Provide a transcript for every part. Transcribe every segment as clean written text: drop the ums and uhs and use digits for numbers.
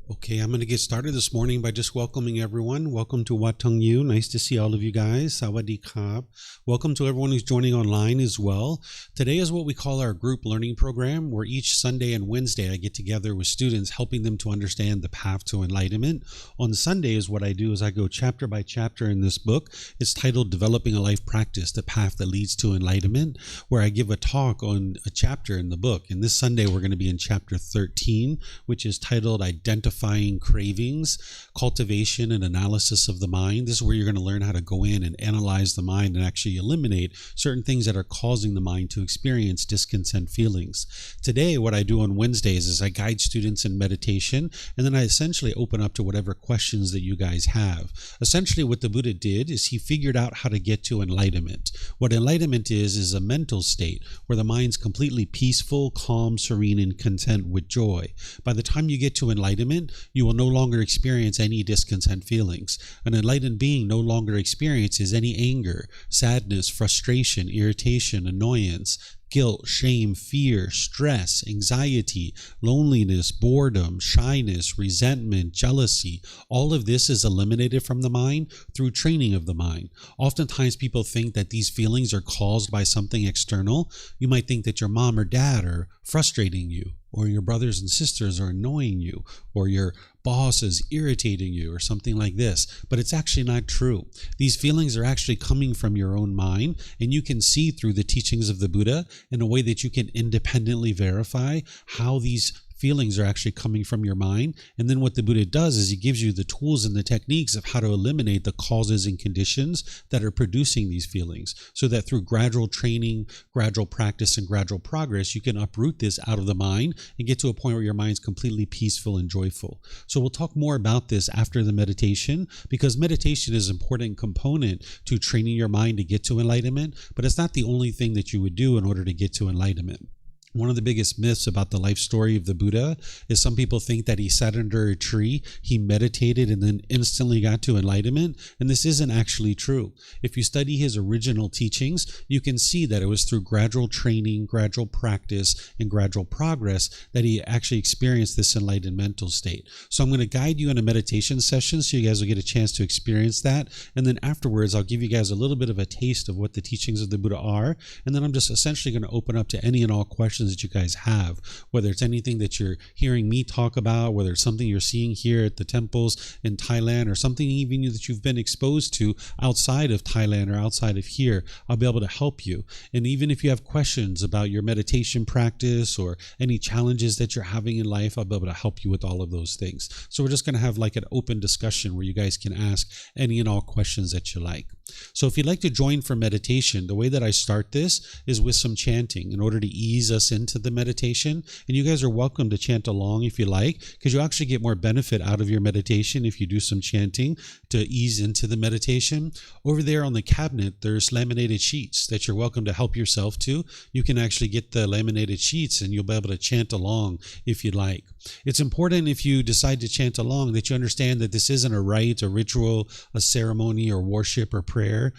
Okay, I'm going to get started this morning by just welcoming everyone. Welcome to Wat Tung Yu. Nice to see all of you guys. Sawadee Krab. Welcome to everyone who's joining online as well. Today is what we call our group learning program, where each Sunday and Wednesday I get together with students, helping them to understand the path to enlightenment. On Sundays, what I do is I go chapter by chapter in this book. It's titled Developing a Life Practice, the Path That Leads to Enlightenment, where I give a talk on a chapter in the book. And this Sunday, we're going to be in chapter 13, which is titled Identifying Cravings, Cultivation and Analysis of the Mind. This is where you're going to learn how to go in and analyze the mind and actually eliminate certain things that are causing the mind to experience discontent feelings. Today, what I do on Wednesdays is I guide students in meditation, and then I essentially open up to whatever questions that you guys have. Essentially, what the Buddha did is he figured out how to get to enlightenment. What enlightenment is a mental state where the mind's completely peaceful, calm, serene, and content with joy. By the time you get to enlightenment, you will no longer experience any discontent feelings. An enlightened being no longer experiences any anger, sadness, frustration, irritation, annoyance, guilt, shame, fear, stress, anxiety, loneliness, boredom, shyness, resentment, jealousy. All of this is eliminated from the mind through training of the mind. Oftentimes people think that these feelings are caused by something external. You might think that your mom or dad are frustrating you, or your brothers and sisters are annoying you, or your boss is irritating you, or something like this. But it's actually not true. These feelings are actually coming from your own mind, and you can see through the teachings of the Buddha in a way that you can independently verify how these feelings are actually coming from your mind. And then what the Buddha does is he gives you the tools and the techniques of how to eliminate the causes and conditions that are producing these feelings, so that through gradual training, gradual practice, and gradual progress, you can uproot this out of the mind and get to a point where your mind's completely peaceful and joyful. So we'll talk more about this after the meditation, because meditation is an important component to training your mind to get to enlightenment, but it's not the only thing that you would do in order to get to enlightenment. One of the biggest myths about the life story of the Buddha is some people think that he sat under a tree, he meditated, and then instantly got to enlightenment. And this isn't actually true. If you study his original teachings, you can see that it was through gradual training, gradual practice, and gradual progress that he actually experienced this enlightened mental state. So I'm going to guide you in a meditation session so you guys will get a chance to experience that. And then afterwards, I'll give you guys a little bit of a taste of what the teachings of the Buddha are. And then I'm just essentially going to open up to any and all questions that you guys have, whether it's anything that you're hearing me talk about, whether it's something you're seeing here at the temples in Thailand, or something even that you've been exposed to outside of Thailand or outside of here. I'll be able to help you. And even if you have questions about your meditation practice or any challenges that you're having in life, I'll be able to help you with all of those things. So we're just going to have like an open discussion where you guys can ask any and all questions that you like. So if you'd like to join for meditation, the way that I start this is with some chanting in order to ease us into the meditation. And you guys are welcome to chant along if you like, because you actually get more benefit out of your meditation if you do some chanting to ease into the meditation. Over there on the cabinet, there's laminated sheets that you're welcome to help yourself to. You can actually get the laminated sheets and you'll be able to chant along if you'd like. It's important if you decide to chant along that you understand that this isn't a rite, a ritual, a ceremony, or worship, or prayer,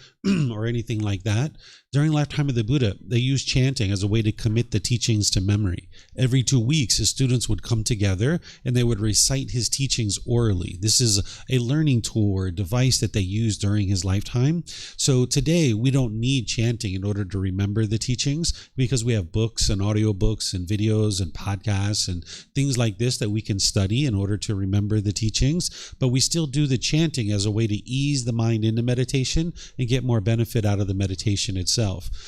or anything like that. During the lifetime of the Buddha, they used chanting as a way to commit the teachings to memory. Every 2 weeks, his students would come together and they would recite his teachings orally. This is a learning tool or a device that they used during his lifetime. So today, we don't need chanting in order to remember the teachings, because we have books and audiobooks and videos and podcasts and things like this that we can study in order to remember the teachings. But we still do the chanting as a way to ease the mind into meditation and get more benefit out of the meditation itself.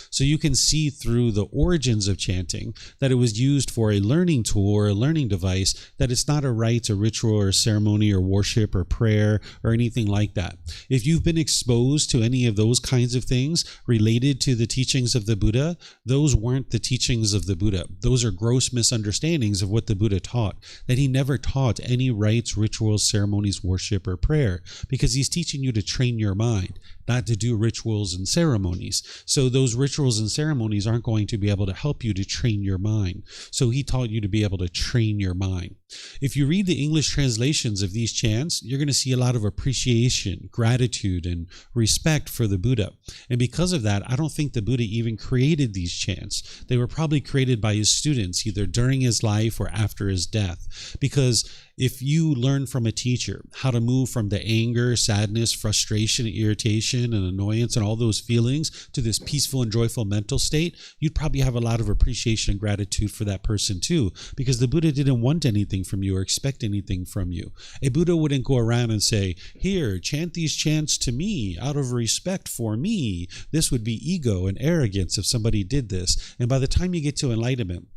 So you can see through the origins of chanting that it was used for a learning tool or a learning device, that it's not a rite, a ritual, or a ceremony, or worship, or prayer, or anything like that. If you've been exposed to any of those kinds of things related to the teachings of the Buddha, those weren't the teachings of the Buddha. Those are gross misunderstandings of what the Buddha taught, that he never taught any rites, rituals, ceremonies, worship, or prayer, because he's teaching you to train your mind, not to do rituals and ceremonies. So those rituals and ceremonies aren't going to be able to help you to train your mind. So he taught you to be able to train your mind. If you read the English translations of these chants, you're going to see a lot of appreciation, gratitude, and respect for the Buddha. And because of that, I don't think the Buddha even created these chants. They were probably created by his students, either during his life or after his death. Because if you learn from a teacher how to move from the anger, sadness, frustration, irritation, and annoyance, and all those feelings to this peaceful and joyful mental state, you'd probably have a lot of appreciation and gratitude for that person too, because the Buddha didn't want anything from you or expect anything from you. A Buddha wouldn't go around and say, here, chant these chants to me out of respect for me. This would be ego and arrogance if somebody did this. And by the time you get to enlightenment,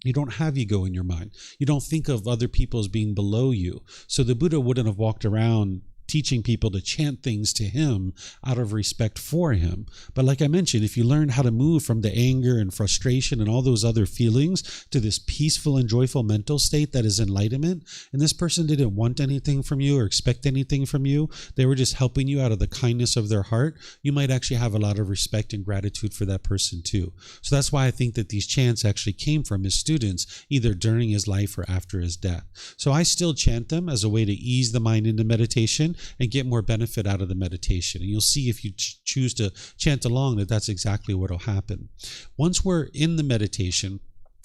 you don't have ego in your mind. You don't think of other people as being below you. So the Buddha wouldn't have walked around teaching people to chant things to him out of respect for him. But like I mentioned, if you learn how to move from the anger and frustration and all those other feelings to this peaceful and joyful mental state that is enlightenment, and this person didn't want anything from you or expect anything from you, they were just helping you out of the kindness of their heart, you might actually have a lot of respect and gratitude for that person too. So that's why I think that these chants actually came from his students, either during his life or after his death. So I still chant them as a way to ease the mind into meditation and get more benefit out of the meditation. And you'll see if you choose to chant along that that's exactly what will happen. Once we're in the meditation,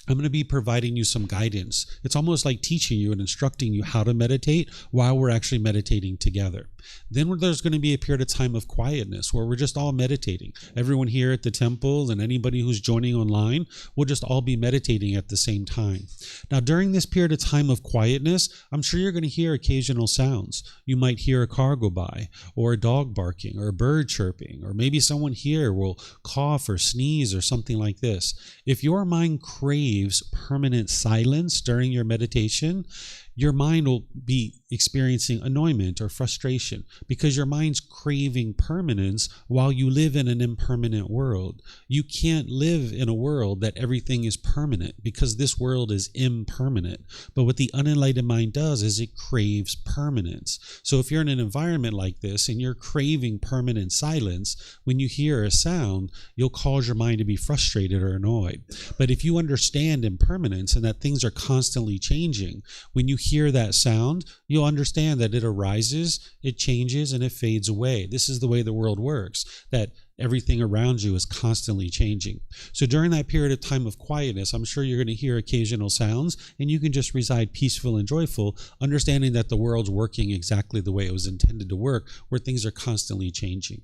I'm going to be providing you some guidance. It's almost like teaching you and instructing you how to meditate while we're actually meditating together. Then there's going to be a period of time of quietness where we're just all meditating. Everyone here at the temple and anybody who's joining online will just all be meditating at the same time. Now, during this period of time of quietness, I'm sure you're going to hear occasional sounds. You might hear a car go by, or a dog barking, or a bird chirping, or maybe someone here will cough or sneeze or something like this. If your mind craves permanent silence during your meditation, your mind will be experiencing annoyance or frustration because your mind's craving permanence while you live in an impermanent world. You can't live in a world that everything is permanent because this world is impermanent. But what the unenlightened mind does is it craves permanence. So if you're in an environment like this and you're craving permanent silence, when you hear a sound, you'll cause your mind to be frustrated or annoyed. But if you understand impermanence and that things are constantly changing, when you hear that sound, you'll understand that it arises, it changes, and it fades away. This is the way the world works, that everything around you is constantly changing. So during that period of time of quietness, I'm sure you're going to hear occasional sounds, and you can just reside peaceful and joyful, understanding that the world's working exactly the way it was intended to work, where things are constantly changing.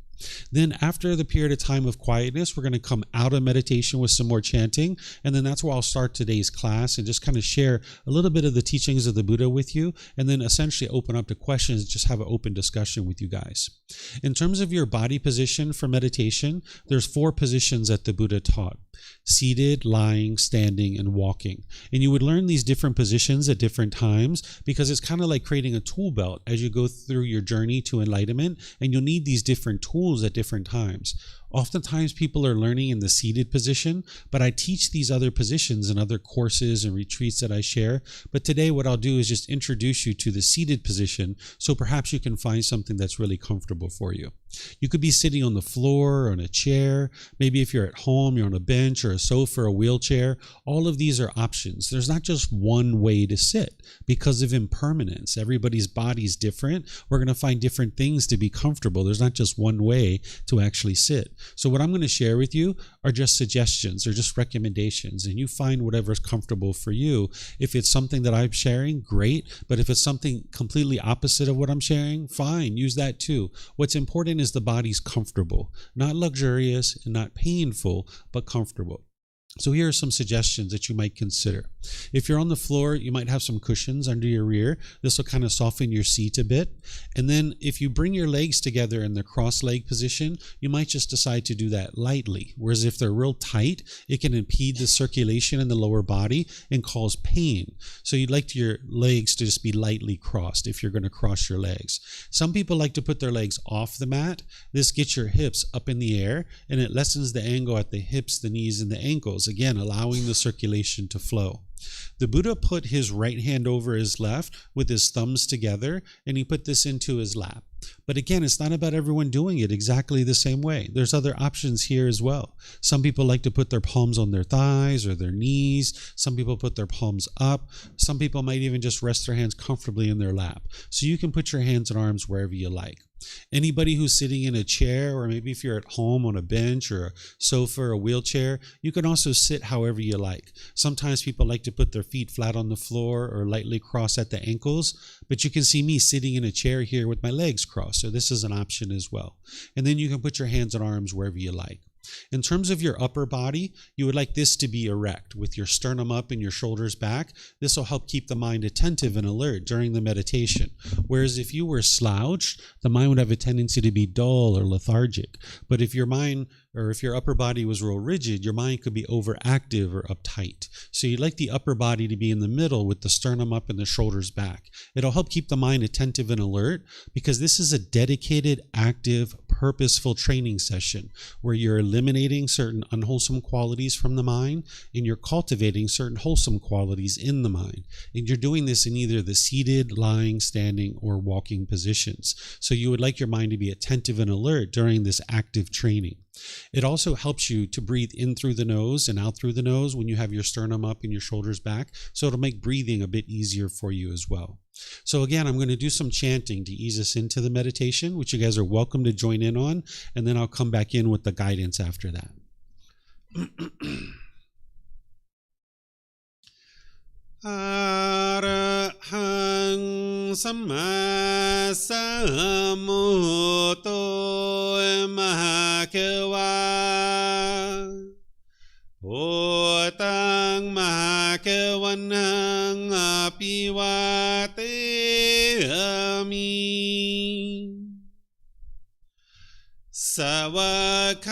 Then after the period of time of quietness, we're going to come out of meditation with some more chanting, and then that's where I'll start today's class and just kind of share a little bit of the teachings of the Buddha with you, and then essentially open up to questions, just have an open discussion with you guys. In terms of your body position for meditation, there's 4 positions that the Buddha taught: seated, lying, standing, and walking. And you would learn these different positions at different times because it's kind of like creating a tool belt as you go through your journey to enlightenment, and you'll need these different tools at different times. Oftentimes people are learning in the seated position, but I teach these other positions in other courses and retreats that I share. But today what I'll do is just introduce you to the seated position, so perhaps you can find something that's really comfortable for you. You could be sitting on the floor or on a chair. Maybe if you're at home, you're on a bench or a sofa or a wheelchair. All of these are options. There's not just one way to sit because of impermanence. Everybody's body's different. We're going to find different things to be comfortable. There's not just one way to actually sit. So what I'm going to share with you are just suggestions or just recommendations, and you find whatever's comfortable for you. If it's something that I'm sharing, great. But if it's something completely opposite of what I'm sharing, fine, use that too. What's important is the body's comfortable, not luxurious and not painful, but comfortable. So here are some suggestions that you might consider. If you're on the floor, you might have some cushions under your rear. This will kind of soften your seat a bit. And then if you bring your legs together in the cross-leg position, you might just decide to do that lightly. Whereas if they're real tight, it can impede the circulation in the lower body and cause pain. So you'd like your legs to just be lightly crossed if you're going to cross your legs. Some people like to put their legs off the mat. This gets your hips up in the air, and it lessens the angle at the hips, the knees, and the ankles. Again, allowing the circulation to flow. The Buddha put his right hand over his left with his thumbs together, and he put this into his lap. But again, it's not about everyone doing it exactly the same way. There's other options here as well. Some people like to put their palms on their thighs or their knees. Some people put their palms up. Some people might even just rest their hands comfortably in their lap. So you can put your hands and arms wherever you like. Anybody who's sitting in a chair, or maybe if you're at home on a bench or a sofa or a wheelchair, you can also sit however you like. Sometimes people like to put their feet flat on the floor or lightly cross at the ankles, but you can see me sitting in a chair here with my legs crossed, so this is an option as well. And then you can put your hands and arms wherever you like. In terms of your upper body, you would like this to be erect with your sternum up and your shoulders back. This will help keep the mind attentive and alert during the meditation. Whereas if you were slouched, the mind would have a tendency to be dull or lethargic. But if your mind, or if your upper body was real rigid, your mind could be overactive or uptight. So you'd like the upper body to be in the middle with the sternum up and the shoulders back. It'll help keep the mind attentive and alert, because this is a dedicated, active, purposeful training session where you're eliminating certain unwholesome qualities from the mind and you're cultivating certain wholesome qualities in the mind. And you're doing this in either the seated, lying, standing, or walking positions. So you would like your mind to be attentive and alert during this active training. It also helps you to breathe in through the nose and out through the nose when you have your sternum up and your shoulders back. So it'll make breathing a bit easier for you as well. So again, I'm going to do some chanting to ease us into the meditation, which you guys are welcome to join in on, and then I'll come back in with the guidance after that. Arahang Samma Sambuddho Mahakeva Bhutang Mahakavanang Apivateyami Savakato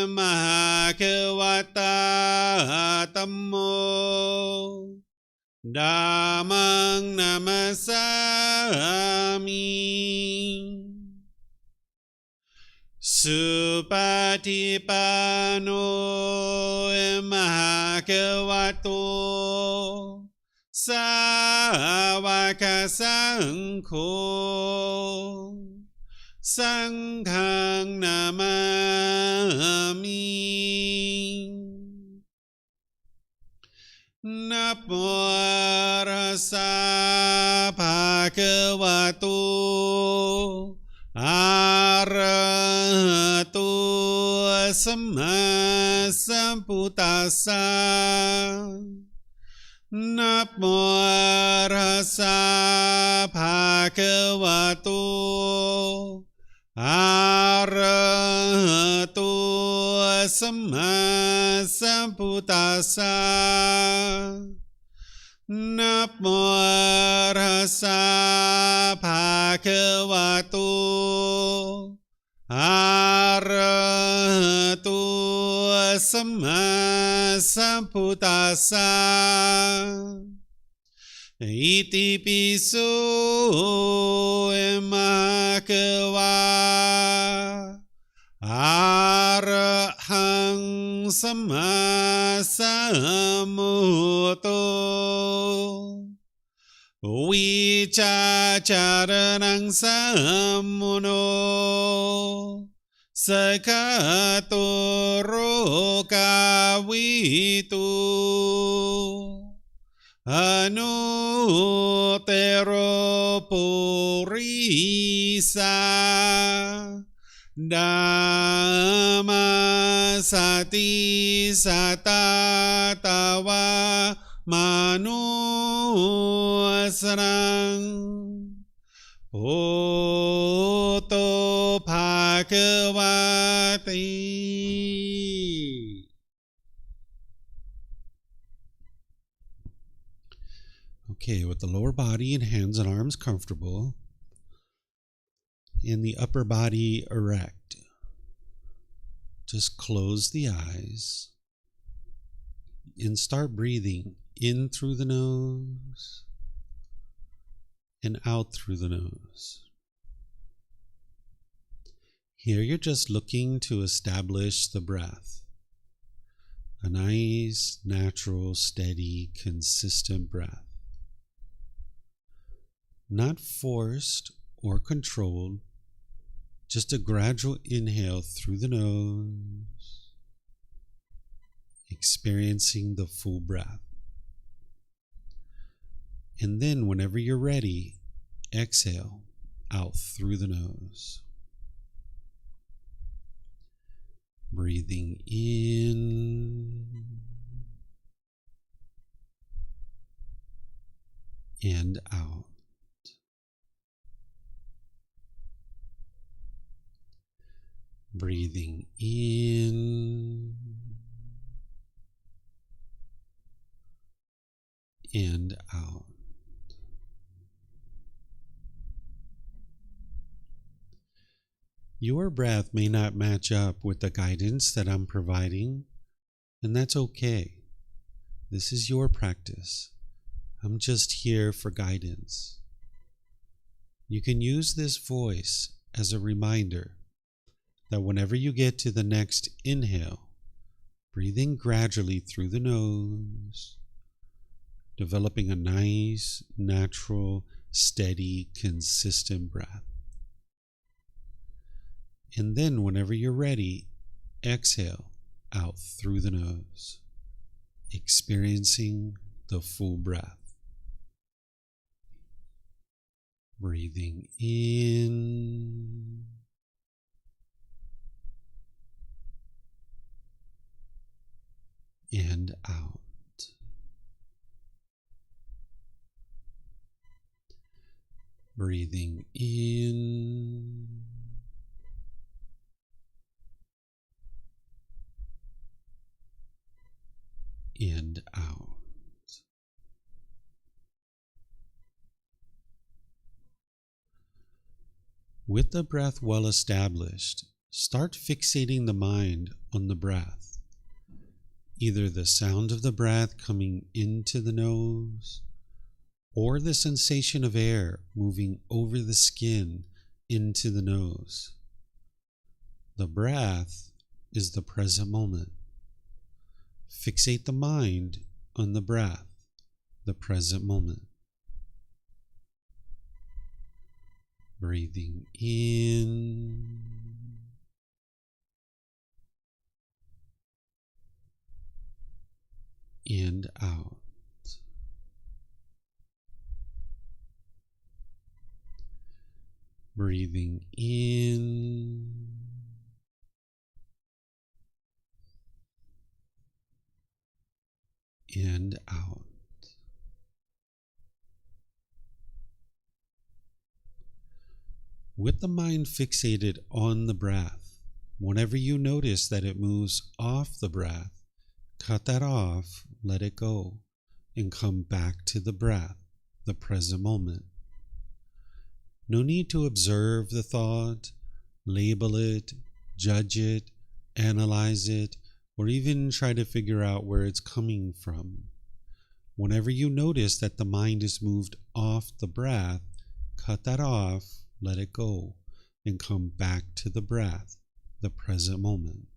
Mahakavata Tammo Dhammang Namasami Supatipano Mahakavato Savaka Sangho Sanghang Namami Namo Tassa Bhagavato Arahato Samma Sambuddhassa Namo Tassa Bhagavato Arahato Samma Sambuddhassa Namo Tassa Bhagavato Arahato Samma Sambuddhassa Iti piso emakawa Arahang Samma Sambuddho Vicacaranang Sammuno Sakato Rokavitu Anutero Purisa Dhamma Sati Satatawa Manusrang Bhutto Bhagavati. Okay, with the lower body and hands and arms comfortable, and the upper body erect, just close the eyes and start breathing in through the nose and out through the nose. Here you're just looking to establish the breath, a nice, natural, steady, consistent breath. not forced or controlled, just a gradual inhale through the nose, experiencing the full breath. And then whenever you're ready, exhale out through the nose. Breathing in and out. Breathing in and out. Your breath may not match up with the guidance that I'm providing, and that's okay. This is your practice. I'm just here for guidance. You can use this voice as a reminder that whenever you get to the next inhale, breathe in gradually through the nose, developing a nice, natural, steady, consistent breath. And then whenever you're ready, exhale out through the nose, experiencing the full breath. Breathing in and out. Breathing in and out. With the breath well established, start fixating the mind on the breath, either the sound of the breath coming into the nose or the sensation of air moving over the skin into the nose. The breath is the present moment. Fixate the mind on the breath, the present moment. Breathing in and out. Breathing in and out. With the mind fixated on the breath, whenever you notice that it moves off the breath, cut that off, let it go, and come back to the breath, the present moment. No need to observe the thought, label it, judge it, analyze it, or even try to figure out where it's coming from. Whenever you notice that the mind is moved off the breath, cut that off, let it go, and come back to the breath, the present moment.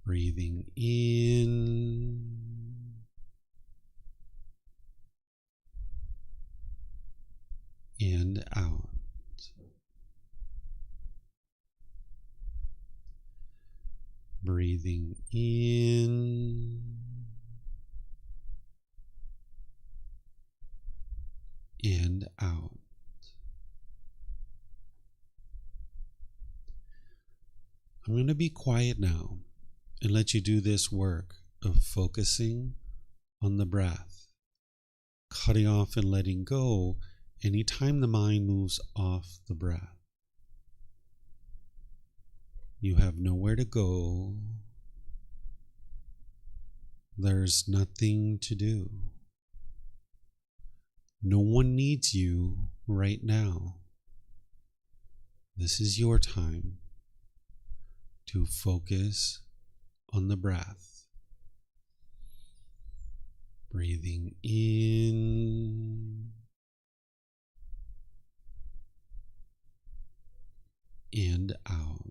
Breathing in and out. Breathing in and out. I'm going to be quiet now and let you do this work of focusing on the breath, cutting off and letting go anytime the mind moves off the breath. You have nowhere to go. There's nothing to do. No one needs you right now. This is your time to focus on the breath. Breathing in and out.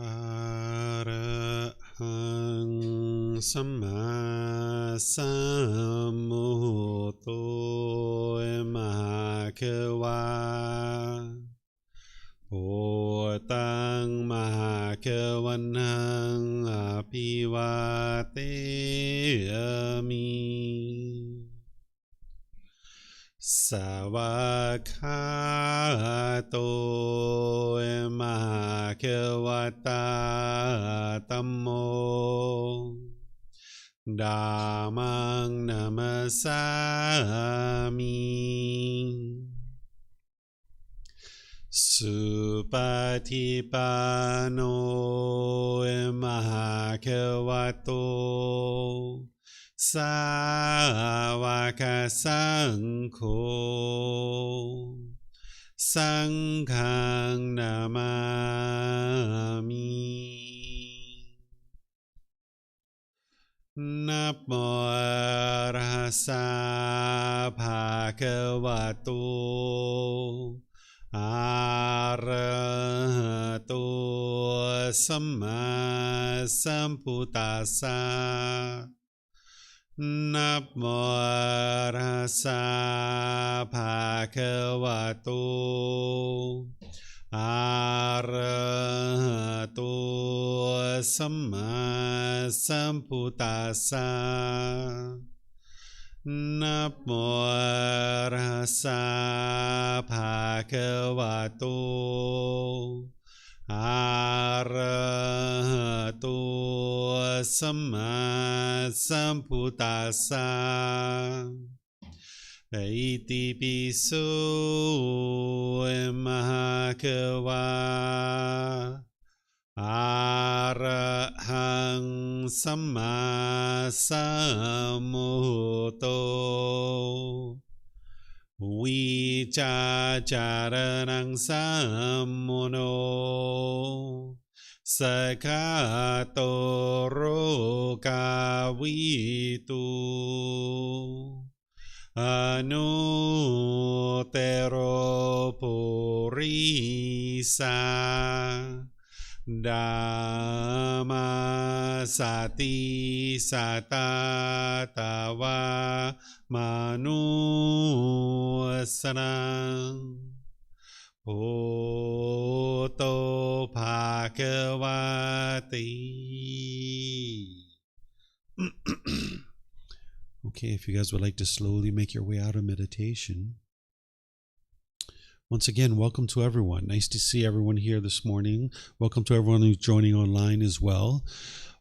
อะระหังสัมมาสัมพุทโธมหาเขวาโพตังมหาเขวันหังอภิวาเทมิสวากขาโตมหาเขวตาธัมโมธัมมังนัมสสามิสุปฏิปันโนมหาเขวโตสาวกสังโฆสังฆังนามามินะโมตัสสะภะคะวะโตอะระหะโตสัมมาสัมพุทธัสสะนะโมตัสสะภะคะวะโตอะระหะโตสัมมาสัมพุทธัสสะนะโมตัสสะภะคะวะโตอะระหะโตสัมมาสัมพุทธัสสะอิติปิโสมหาเขวาอะระหังสัมมาสัมพุทโธวิจาจารณังสัมโมโนสกขาโตโรกาวิตุอนุเตโรปุริสาธัมมาสติสัตตาตวามนุสนังพุทโธภะคะวะติ Okay, if you guys would like to slowly make your way out of meditation. Once again, welcome to everyone. Nice to see everyone here this morning. Welcome to everyone who's joining online as well.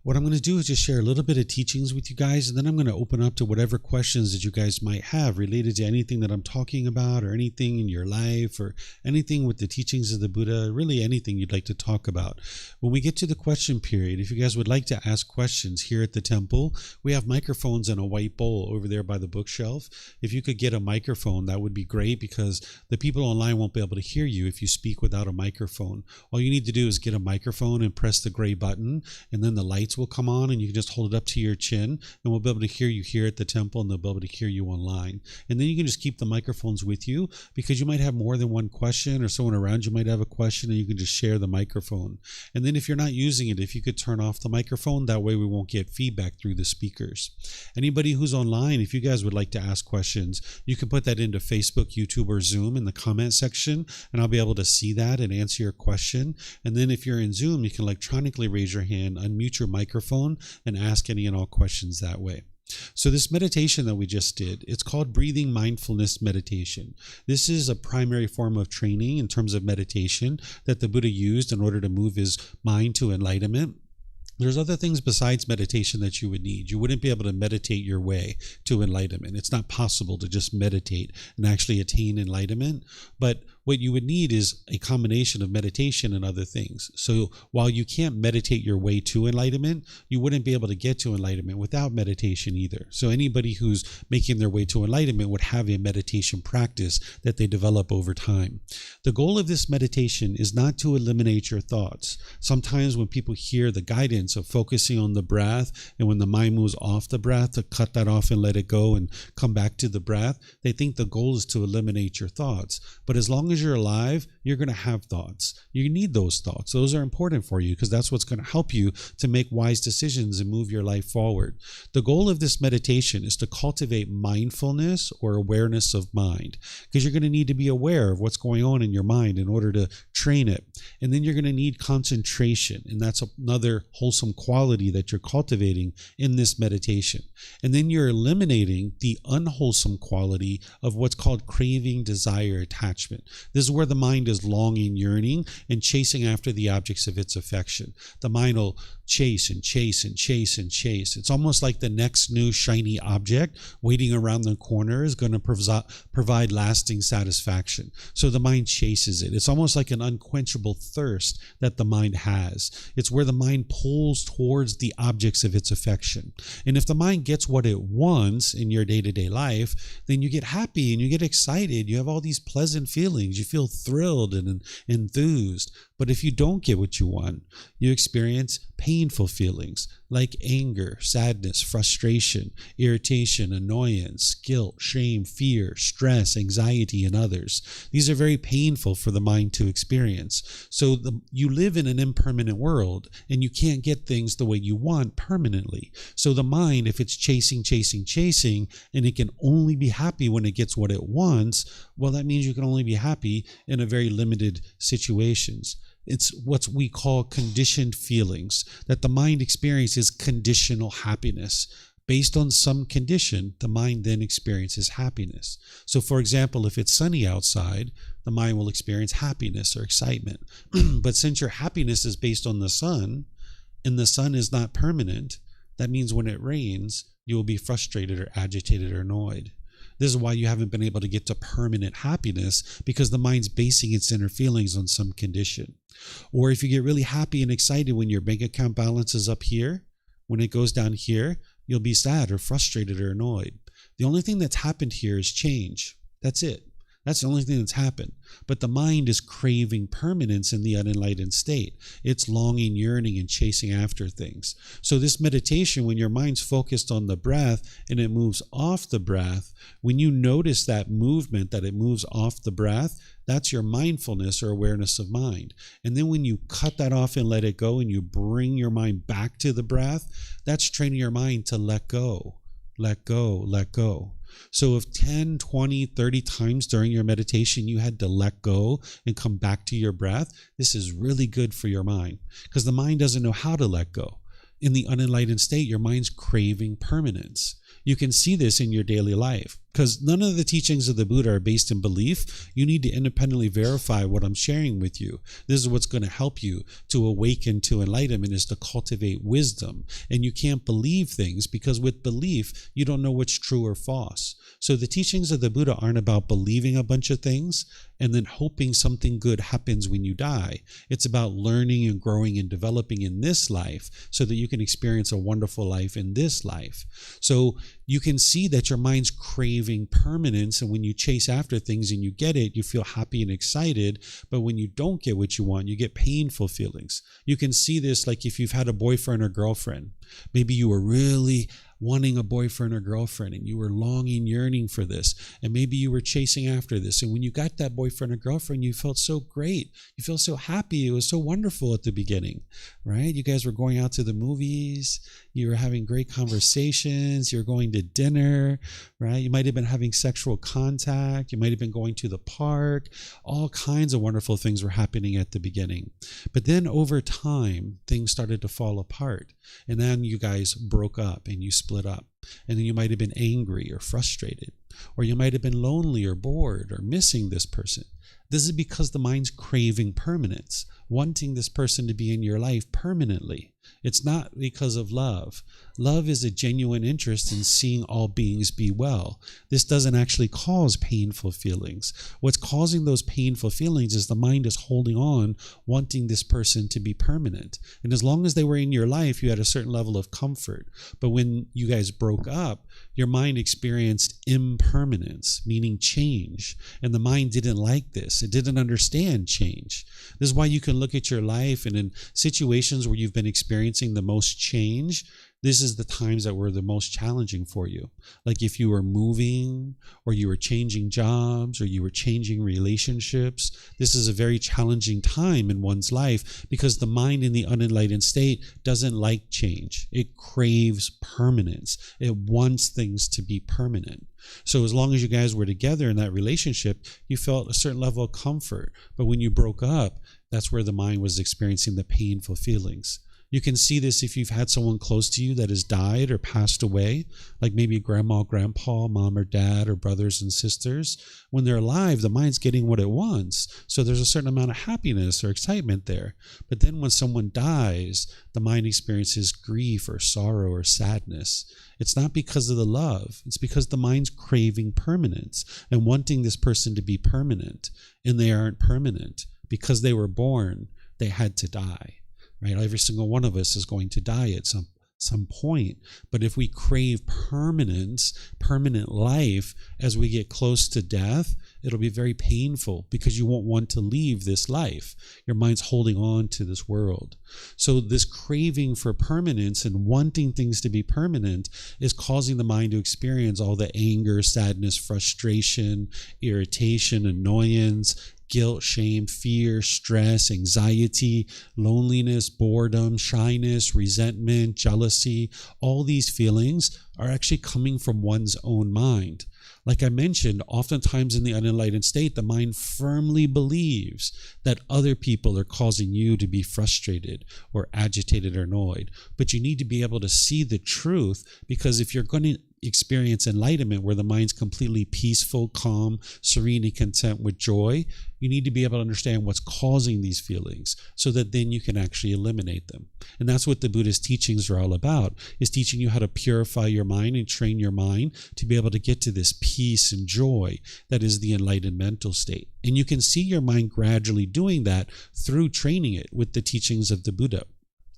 What I'm going to do is just share a little bit of teachings with you guys, and then I'm going to open up to whatever questions that you guys might have related to anything that I'm talking about, or anything in your life, or anything with the teachings of the Buddha, really anything you'd like to talk about. When we get to the question period, if you guys would like to ask questions here at the temple, we have microphones and a white bowl over there by the bookshelf. If you could get a microphone, that would be great, because the people online won't be able to hear you if you speak without a microphone. All you need to do is get a microphone and press the gray button, and then the lights will come on, and you can just hold it up to your chin, and we'll be able to hear you here at the temple, and they'll be able to hear you online. And then you can just keep the microphones with you, because you might have more than one question, or someone around you might have a question, and you can just share the microphone. And then if you're not using it, if you could turn off the microphone, that way we won't get feedback through the speakers. Anybody who's online, if you guys would like to ask questions, you can put that into Facebook, YouTube, or Zoom in the comment section, and I'll be able to see that and answer your question. And then if you're in Zoom, you can electronically raise your hand, unmute your microphone, and ask any and all questions that way. So this meditation that we just did, it's called Breathing Mindfulness Meditation. This is a primary form of training in terms of meditation that the Buddha used in order to move his mind to enlightenment. There's other things besides meditation that you would need. You wouldn't be able to meditate your way to enlightenment. It's not possible to just meditate and actually attain enlightenment. But what you would need is a combination of meditation and other things. So while you can't meditate your way to enlightenment, you wouldn't be able to get to enlightenment without meditation either. So anybody who's making their way to enlightenment would have a meditation practice that they develop over time. The goal of this meditation is not to eliminate your thoughts. Sometimes when people hear the guidance of focusing on the breath, and when the mind moves off the breath, to cut that off and let it go and come back to the breath, they think the goal is to eliminate your thoughts. But as long as as you're alive, you're going to have thoughts. You need those thoughts. Those are important for you because that's what's going to help you to make wise decisions and move your life forward. The goal of this meditation is to cultivate mindfulness or awareness of mind, because you're going to need to be aware of what's going on in your mind in order to train it. And then you're going to need concentration, and that's another wholesome quality that you're cultivating in this meditation. And then you're eliminating the unwholesome quality of what's called craving, desire, attachment. This is where the mind is longing, yearning, and chasing after the objects of its affection. The mind will chase and chase and chase and chase. It's almost like the next new shiny object waiting around the corner is going to provide lasting satisfaction. So the mind chases it. It's almost like an unquenchable thirst that the mind has. It's where the mind pulls towards the objects of its affection. And if the mind gets what it wants in your day-to-day life, then you get happy and you get excited. You have all these pleasant feelings. You feel thrilled and enthused. But if you don't get what you want, you experience painful feelings like anger, sadness, frustration, irritation, annoyance, guilt, shame, fear, stress, anxiety, and others. These are very painful for the mind to experience. So you live in an impermanent world, and you can't get things the way you want permanently. So the mind, if it's chasing, and it can only be happy when it gets what it wants, well, that means you can only be happy in a very limited situations. It's what we call conditioned feelings, that the mind experiences conditional happiness. Based on some condition, the mind then experiences happiness. So for example, if it's sunny outside, the mind will experience happiness or excitement. But since your happiness is based on the sun, and the sun is not permanent, that means when it rains, you will be frustrated or agitated or annoyed. This is why you haven't been able to get to permanent happiness, because the mind's basing its inner feelings on some condition. Or if you get really happy and excited when your bank account balance is up here, when it goes down here, you'll be sad or frustrated or annoyed. The only thing that's happened here is change. That's it. That's the only thing that's happened. But the mind is craving permanence in the unenlightened state. It's longing, yearning, and chasing after things. So this meditation, when your mind's focused on the breath and it moves off the breath, when you notice that movement, that it moves off the breath, that's your mindfulness or awareness of mind. And then when you cut that off and let it go, and you bring your mind back to the breath, that's training your mind to let go, let go, let go. So if 10, 20, 30 times during your meditation you had to let go and come back to your breath, this is really good for your mind, because the mind doesn't know how to let go. In the unenlightened state, your mind's craving permanence. You can see this in your daily life, because none of the teachings of the Buddha are based in belief. You need to independently verify what I'm sharing with you. This is what's going to help you to awaken to enlightenment, is to cultivate wisdom. And you can't believe things, because with belief, you don't know what's true or false. So the teachings of the Buddha aren't about believing a bunch of things and then hoping something good happens when you die. It's about learning and growing and developing in this life so that you can experience a wonderful life in this life. So you can see that your mind's craving permanence, and when you chase after things and you get it, you feel happy and excited. But when you don't get what you want, you get painful feelings. You can see this like if you've had a boyfriend or girlfriend. Maybe you were really wanting a boyfriend or girlfriend, and you were longing, yearning for this, and maybe you were chasing after this, and when you got that boyfriend or girlfriend, you felt so great, you felt so happy, it was so wonderful at the beginning, right? You guys were going out to the movies, you were having great conversations, you were going to dinner, right? You might have been having sexual contact, you might have been going to the park, all kinds of wonderful things were happening at the beginning. But then over time, things started to fall apart, and then you guys broke up and you split up. And then you might have been angry or frustrated, or you might have been lonely or bored or missing this person. This is because the mind's craving permanence, wanting this person to be in your life permanently. It's not because of love. Love is a genuine interest in seeing all beings be well. This doesn't actually cause painful feelings. What's causing those painful feelings is the mind is holding on, wanting this person to be permanent. And as long as they were in your life, you had a certain level of comfort. But when you guys broke up, your mind experienced impermanence, meaning change. And the mind didn't like this. It didn't understand change. This is why you can look at your life, and in situations where you've been experiencing the most change, This is the times that were the most challenging for you. Like if you were moving, or you were changing jobs, or you were changing relationships, this is a very challenging time in one's life because the mind in the unenlightened state doesn't like change. It craves permanence. It wants things to be permanent. So as long as you guys were together in that relationship, you felt a certain level of comfort. But when you broke up, that's where the mind was experiencing the painful feelings. You can see this if you've had someone close to you that has died or passed away, like maybe grandma, grandpa, mom or dad, or brothers and sisters. When they're alive, the mind's getting what it wants. So there's a certain amount of happiness or excitement there. But then when someone dies, the mind experiences grief or sorrow or sadness. It's not because of the love. It's because the mind's craving permanence and wanting this person to be permanent. And they aren't permanent. Because they were born, they had to die. Right? Every single one of us is going to die at some point. But if we crave permanence, permanent life, as we get close to death, it'll be very painful because you won't want to leave this life. Your mind's holding on to this world. So this craving for permanence and wanting things to be permanent is causing the mind to experience all the anger, sadness, frustration, irritation, annoyance, guilt, shame, fear, stress, anxiety, loneliness, boredom, shyness, resentment, jealousy. All these feelings are actually coming from one's own mind. Like I mentioned, oftentimes in the unenlightened state, the mind firmly believes that other people are causing you to be frustrated or agitated or annoyed. But you need to be able to see the truth, because if you're going to experience enlightenment where the mind's completely peaceful, calm, serene, and content with joy, you need to be able to understand what's causing these feelings so that then you can actually eliminate them. And that's what the Buddhist teachings are all about, is teaching you how to purify your mind and train your mind to be able to get to this peace and joy that is the enlightened mental state. And you can see your mind gradually doing that through training it with the teachings of the Buddha.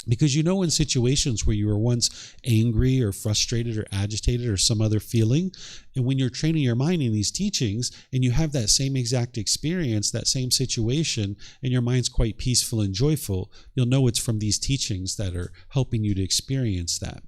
Because you know, in situations where you were once angry or frustrated or agitated or some other feeling, and when you're training your mind in these teachings and you have that same exact experience, that same situation, and your mind's quite peaceful and joyful, you'll know it's from these teachings that are helping you to experience that.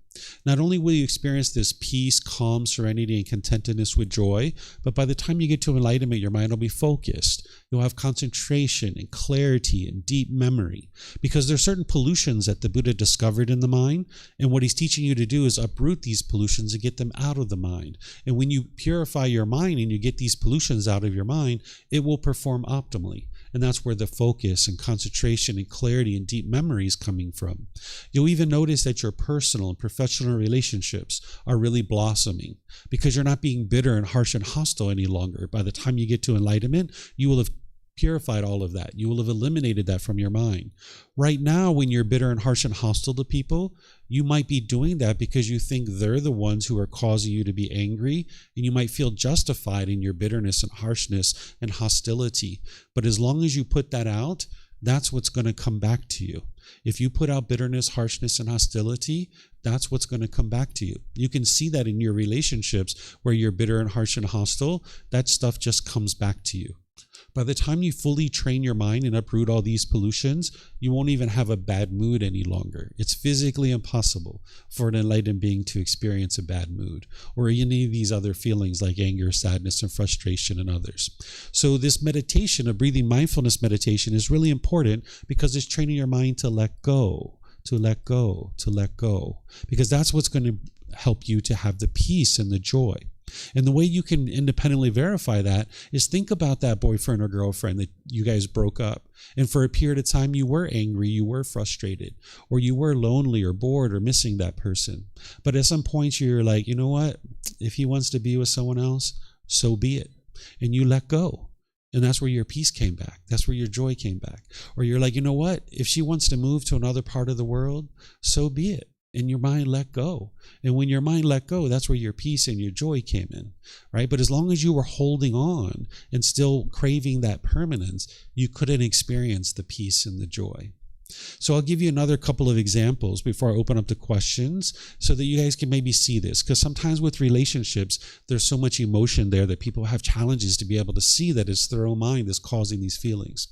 Not only will you experience this peace, calm, serenity, and contentedness with joy, but by the time you get to enlightenment, your mind will be focused. You'll have concentration and clarity and deep memory, because there are certain pollutions that the Buddha discovered in the mind, and what he's teaching you to do is uproot these pollutions and get them out of the mind. And when you purify your mind and you get these pollutions out of your mind, it will perform optimally. And that's where the focus and concentration and clarity and deep memory is coming from. You'll even notice that your personal and professional relationships are really blossoming because you're not being bitter and harsh and hostile any longer. By the time you get to enlightenment, you will have purified all of that. You will have eliminated that from your mind. Right now, when you're bitter and harsh and hostile to people, you might be doing that because you think they're the ones who are causing you to be angry, and you might feel justified in your bitterness and harshness and hostility. But as long as you put that out, that's what's going to come back to you. If you put out bitterness, harshness, and hostility, that's what's going to come back to you. You can see that in your relationships where you're bitter and harsh and hostile. That stuff just comes back to you. By the time you fully train your mind and uproot all these pollutions, you won't even have a bad mood any longer. It's physically impossible for an enlightened being to experience a bad mood or any of these other feelings like anger, sadness, and frustration and others. So this meditation, a breathing mindfulness meditation, is really important because it's training your mind to let go, to let go, to let go, because that's what's going to help you to have the peace and the joy. And the way you can independently verify that is think about that boyfriend or girlfriend that you guys broke up. And for a period of time, you were angry, you were frustrated, or you were lonely or bored or missing that person. But at some point, you're like, you know what? If he wants to be with someone else, so be it. And you let go. And that's where your peace came back. That's where your joy came back. Or you're like, you know what? If she wants to move to another part of the world, so be it. And your mind let go. And when your mind let go, that's where your peace and your joy came in, right? But as long as you were holding on and still craving that permanence, you couldn't experience the peace and the joy. So I'll give you another couple of examples before I open up to questions so that you guys can maybe see this. Because sometimes with relationships, there's so much emotion there that people have challenges to be able to see that it's their own mind that's causing these feelings.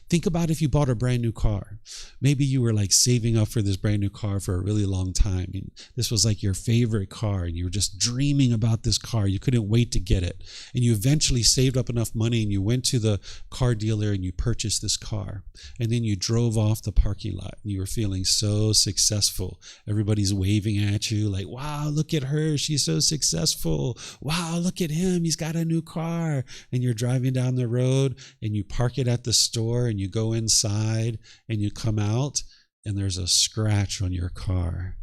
Think about if you bought a brand new car. Maybe you were like saving up for this brand new car for a really long time. And this was like your favorite car and you were just dreaming about this car. You couldn't wait to get it. And you eventually saved up enough money and you went to the car dealer and you purchased this car. And then you drove off the parking lot and you were feeling so successful. Everybody's waving at you like, wow, look at her, she's so successful. Wow, look at him, he's got a new car. And you're driving down the road and you park it at the store and you go inside and you come out and there's a scratch on your car.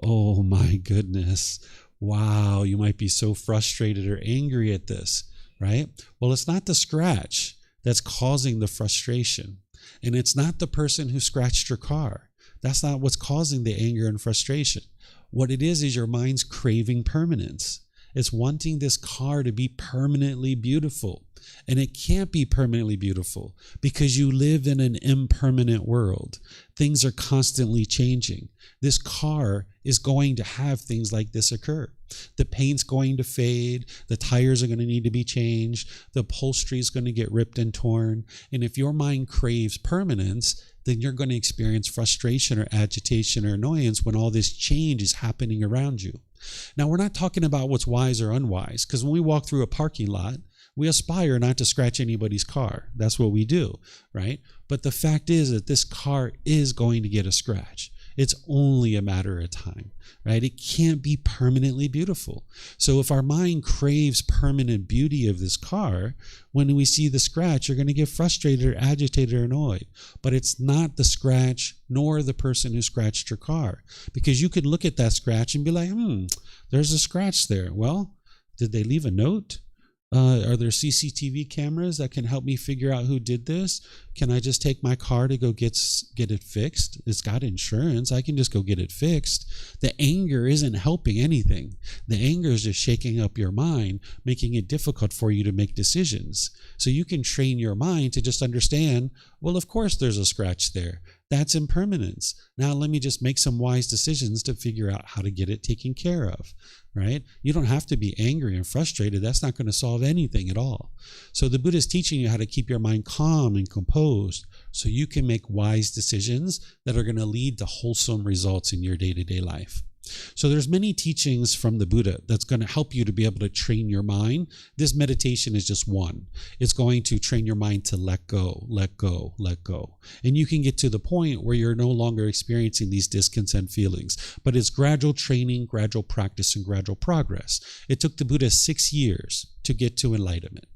Oh my goodness. Wow, you might be so frustrated or angry at this, right? Well, it's not the scratch that's causing the frustration. And it's not the person who scratched your car. That's not what's causing the anger and frustration. What it is your mind's craving permanence. It's wanting this car to be permanently beautiful. And it can't be permanently beautiful because you live in an impermanent world. Things are constantly changing. This car is going to have things like this occur. The paint's going to fade. The tires are going to need to be changed. The upholstery is going to get ripped and torn. And if your mind craves permanence, then you're going to experience frustration or agitation or annoyance when all this change is happening around you. Now, we're not talking about what's wise or unwise, because when we walk through a parking lot, we aspire not to scratch anybody's car. That's what we do, right? But the fact is that this car is going to get a scratch. It's only a matter of time, right? It can't be permanently beautiful. So if our mind craves permanent beauty of this car, when we see the scratch, you're going to get frustrated or agitated or annoyed. But it's not the scratch nor the person who scratched your car. Because you could look at that scratch and be like, there's a scratch there. Well, did they leave a note? Are there CCTV cameras that can help me figure out who did this? Can I just take my car to go get it fixed? It's got insurance. I can just go get it fixed. The anger isn't helping anything. The anger is just shaking up your mind, making it difficult for you to make decisions. So you can train your mind to just understand, well, of course there's a scratch there. That's impermanence. Now let me just make some wise decisions to figure out how to get it taken care of, right? You don't have to be angry and frustrated. That's not going to solve anything at all. So the Buddha is teaching you how to keep your mind calm and composed so you can make wise decisions that are going to lead to wholesome results in your day-to-day life. So there's many teachings from the Buddha that's going to help you to be able to train your mind. This meditation is just one. It's going to train your mind to let go, let go, let go. And you can get to the point where you're no longer experiencing these discontent feelings. But it's gradual training, gradual practice, and gradual progress. It took the Buddha 6 years to get to enlightenment.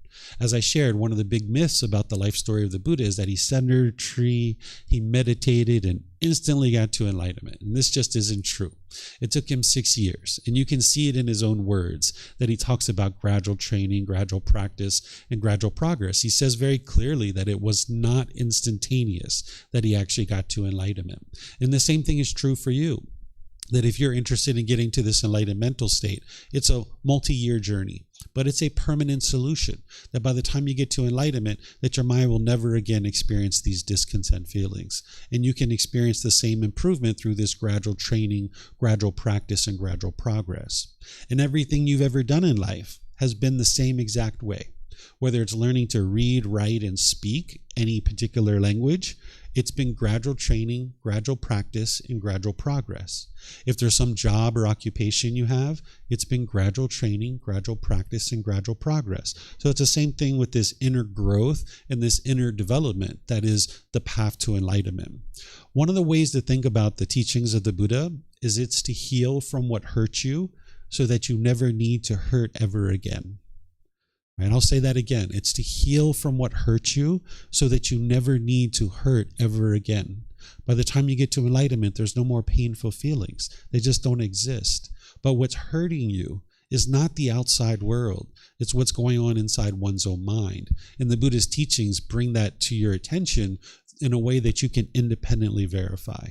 As I shared, one of the big myths about the life story of the Buddha is that he sat under a tree, he meditated, and instantly got to enlightenment. And this just isn't true. It took him 6 years. And you can see it in his own words that he talks about gradual training, gradual practice, and gradual progress. He says very clearly that it was not instantaneous that he actually got to enlightenment. And the same thing is true for you. That if you're interested in getting to this enlightened mental state, it's a multi-year journey, but it's a permanent solution that by the time you get to enlightenment, that your mind will never again experience these discontent feelings. And you can experience the same improvement through this gradual training, gradual practice, and gradual progress. And everything you've ever done in life has been the same exact way. Whether it's learning to read, write, and speak any particular language, it's been gradual training, gradual practice, and gradual progress. If there's some job or occupation you have, it's been gradual training, gradual practice, and gradual progress. So it's the same thing with this inner growth and this inner development that is the path to enlightenment. One of the ways to think about the teachings of the Buddha is it's to heal from what hurt you so that you never need to hurt ever again. Right? I'll say that again. It's to heal from what hurt you so that you never need to hurt ever again. By the time you get to enlightenment, there's no more painful feelings. They just don't exist. But what's hurting you is not the outside world. It's what's going on inside one's own mind. And the Buddha's teachings bring that to your attention in a way that you can independently verify.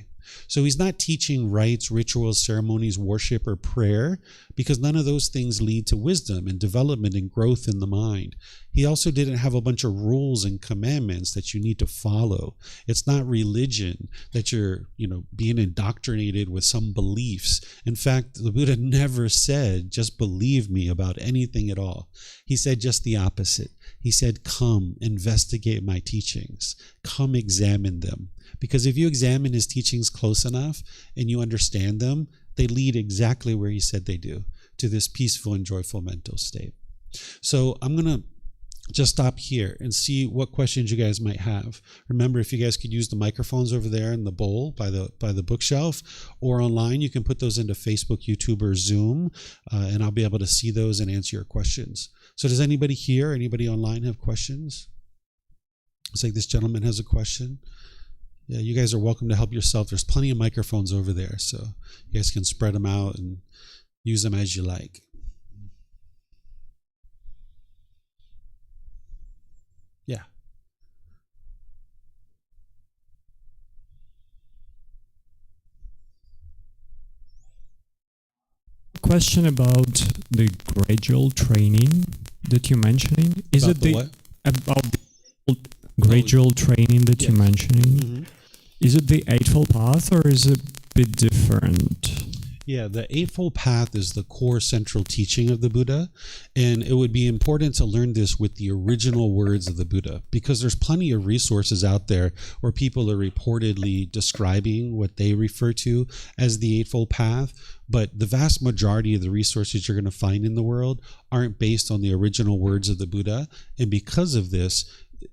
So he's not teaching rites, rituals, ceremonies, worship, or prayer, because none of those things lead to wisdom and development and growth in the mind. He also didn't have a bunch of rules and commandments that you need to follow. It's not religion that you're, being indoctrinated with some beliefs. In fact, the Buddha never said, just believe me about anything at all. He said just the opposite. He said, come, investigate my teachings. Come examine them. Because if you examine his teachings close enough and you understand them, they lead exactly where he said they do, to this peaceful and joyful mental state. So I'm going to just stop here and see what questions you guys might have. Remember, if you guys could use the microphones over there in the bowl by the bookshelf, or online, you can put those into Facebook, YouTube, or Zoom, and I'll be able to see those and answer your questions. So does anybody here, anybody online have questions? Looks like this gentleman has a question. Yeah, you guys are welcome to help yourself. There's plenty of microphones over there, so you guys can spread them out and use them as you like. Yeah. Question about the gradual training that you're mentioning. Is about it the what? About the gradual training that you're mentioning? Mm-hmm. Is it the Eightfold Path, or is it a bit different? Yeah, the Eightfold Path is the core central teaching of the Buddha, and it would be important to learn this with the original words of the Buddha, because there's plenty of resources out there where people are reportedly describing what they refer to as the Eightfold Path, but the vast majority of the resources you're going to find in the world aren't based on the original words of the Buddha, and because of this,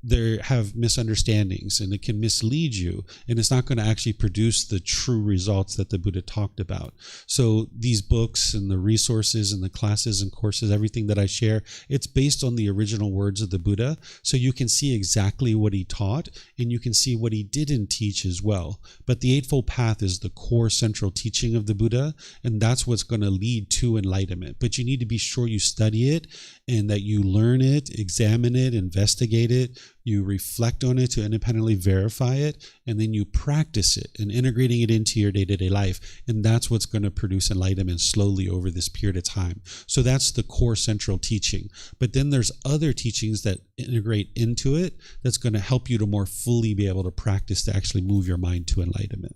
they have misunderstandings, and it can mislead you, and it's not going to actually produce the true results that the Buddha talked about. So these books and the resources and the classes and courses, everything that I share, it's based on the original words of the Buddha, so you can see exactly what he taught, and you can see what he didn't teach as well. But the Eightfold Path is the core central teaching of the Buddha, and that's what's going to lead to enlightenment. But you need to be sure you study it, and that you learn it, examine it, investigate it, you reflect on it to independently verify it, and then you practice it and integrating it into your day-to-day life. And that's what's going to produce enlightenment slowly over this period of time. So that's the core central teaching. But then there's other teachings that integrate into it that's going to help you to more fully be able to practice to actually move your mind to enlightenment.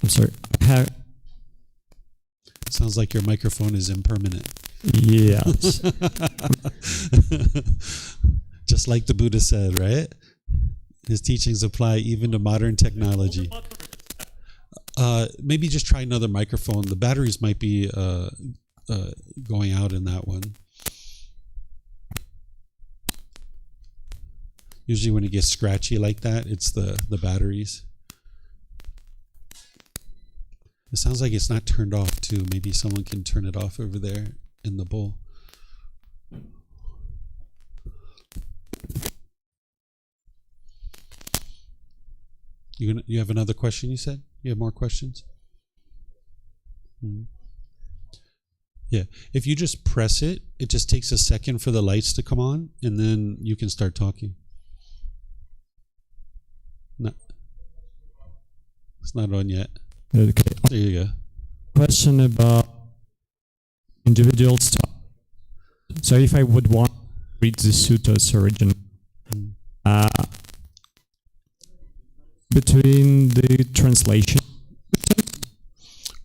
I'm sorry. Sounds like your microphone is impermanent. Yes. Just like the Buddha said, right? His teachings apply even to modern technology. Maybe just try another microphone. The batteries might be going out in that one. Usually when it gets scratchy like that, it's the batteries. It sounds like it's not turned off too. Maybe someone can turn it off over there in the bowl. You have another question, you said? You have more questions? Mm-hmm. Yeah. If you just press it, it just takes a second for the lights to come on, and then you can start talking. No, it's not on yet. Okay. There you go. Question about individual stuff. So if I would want to read the suttas originally, between the translation.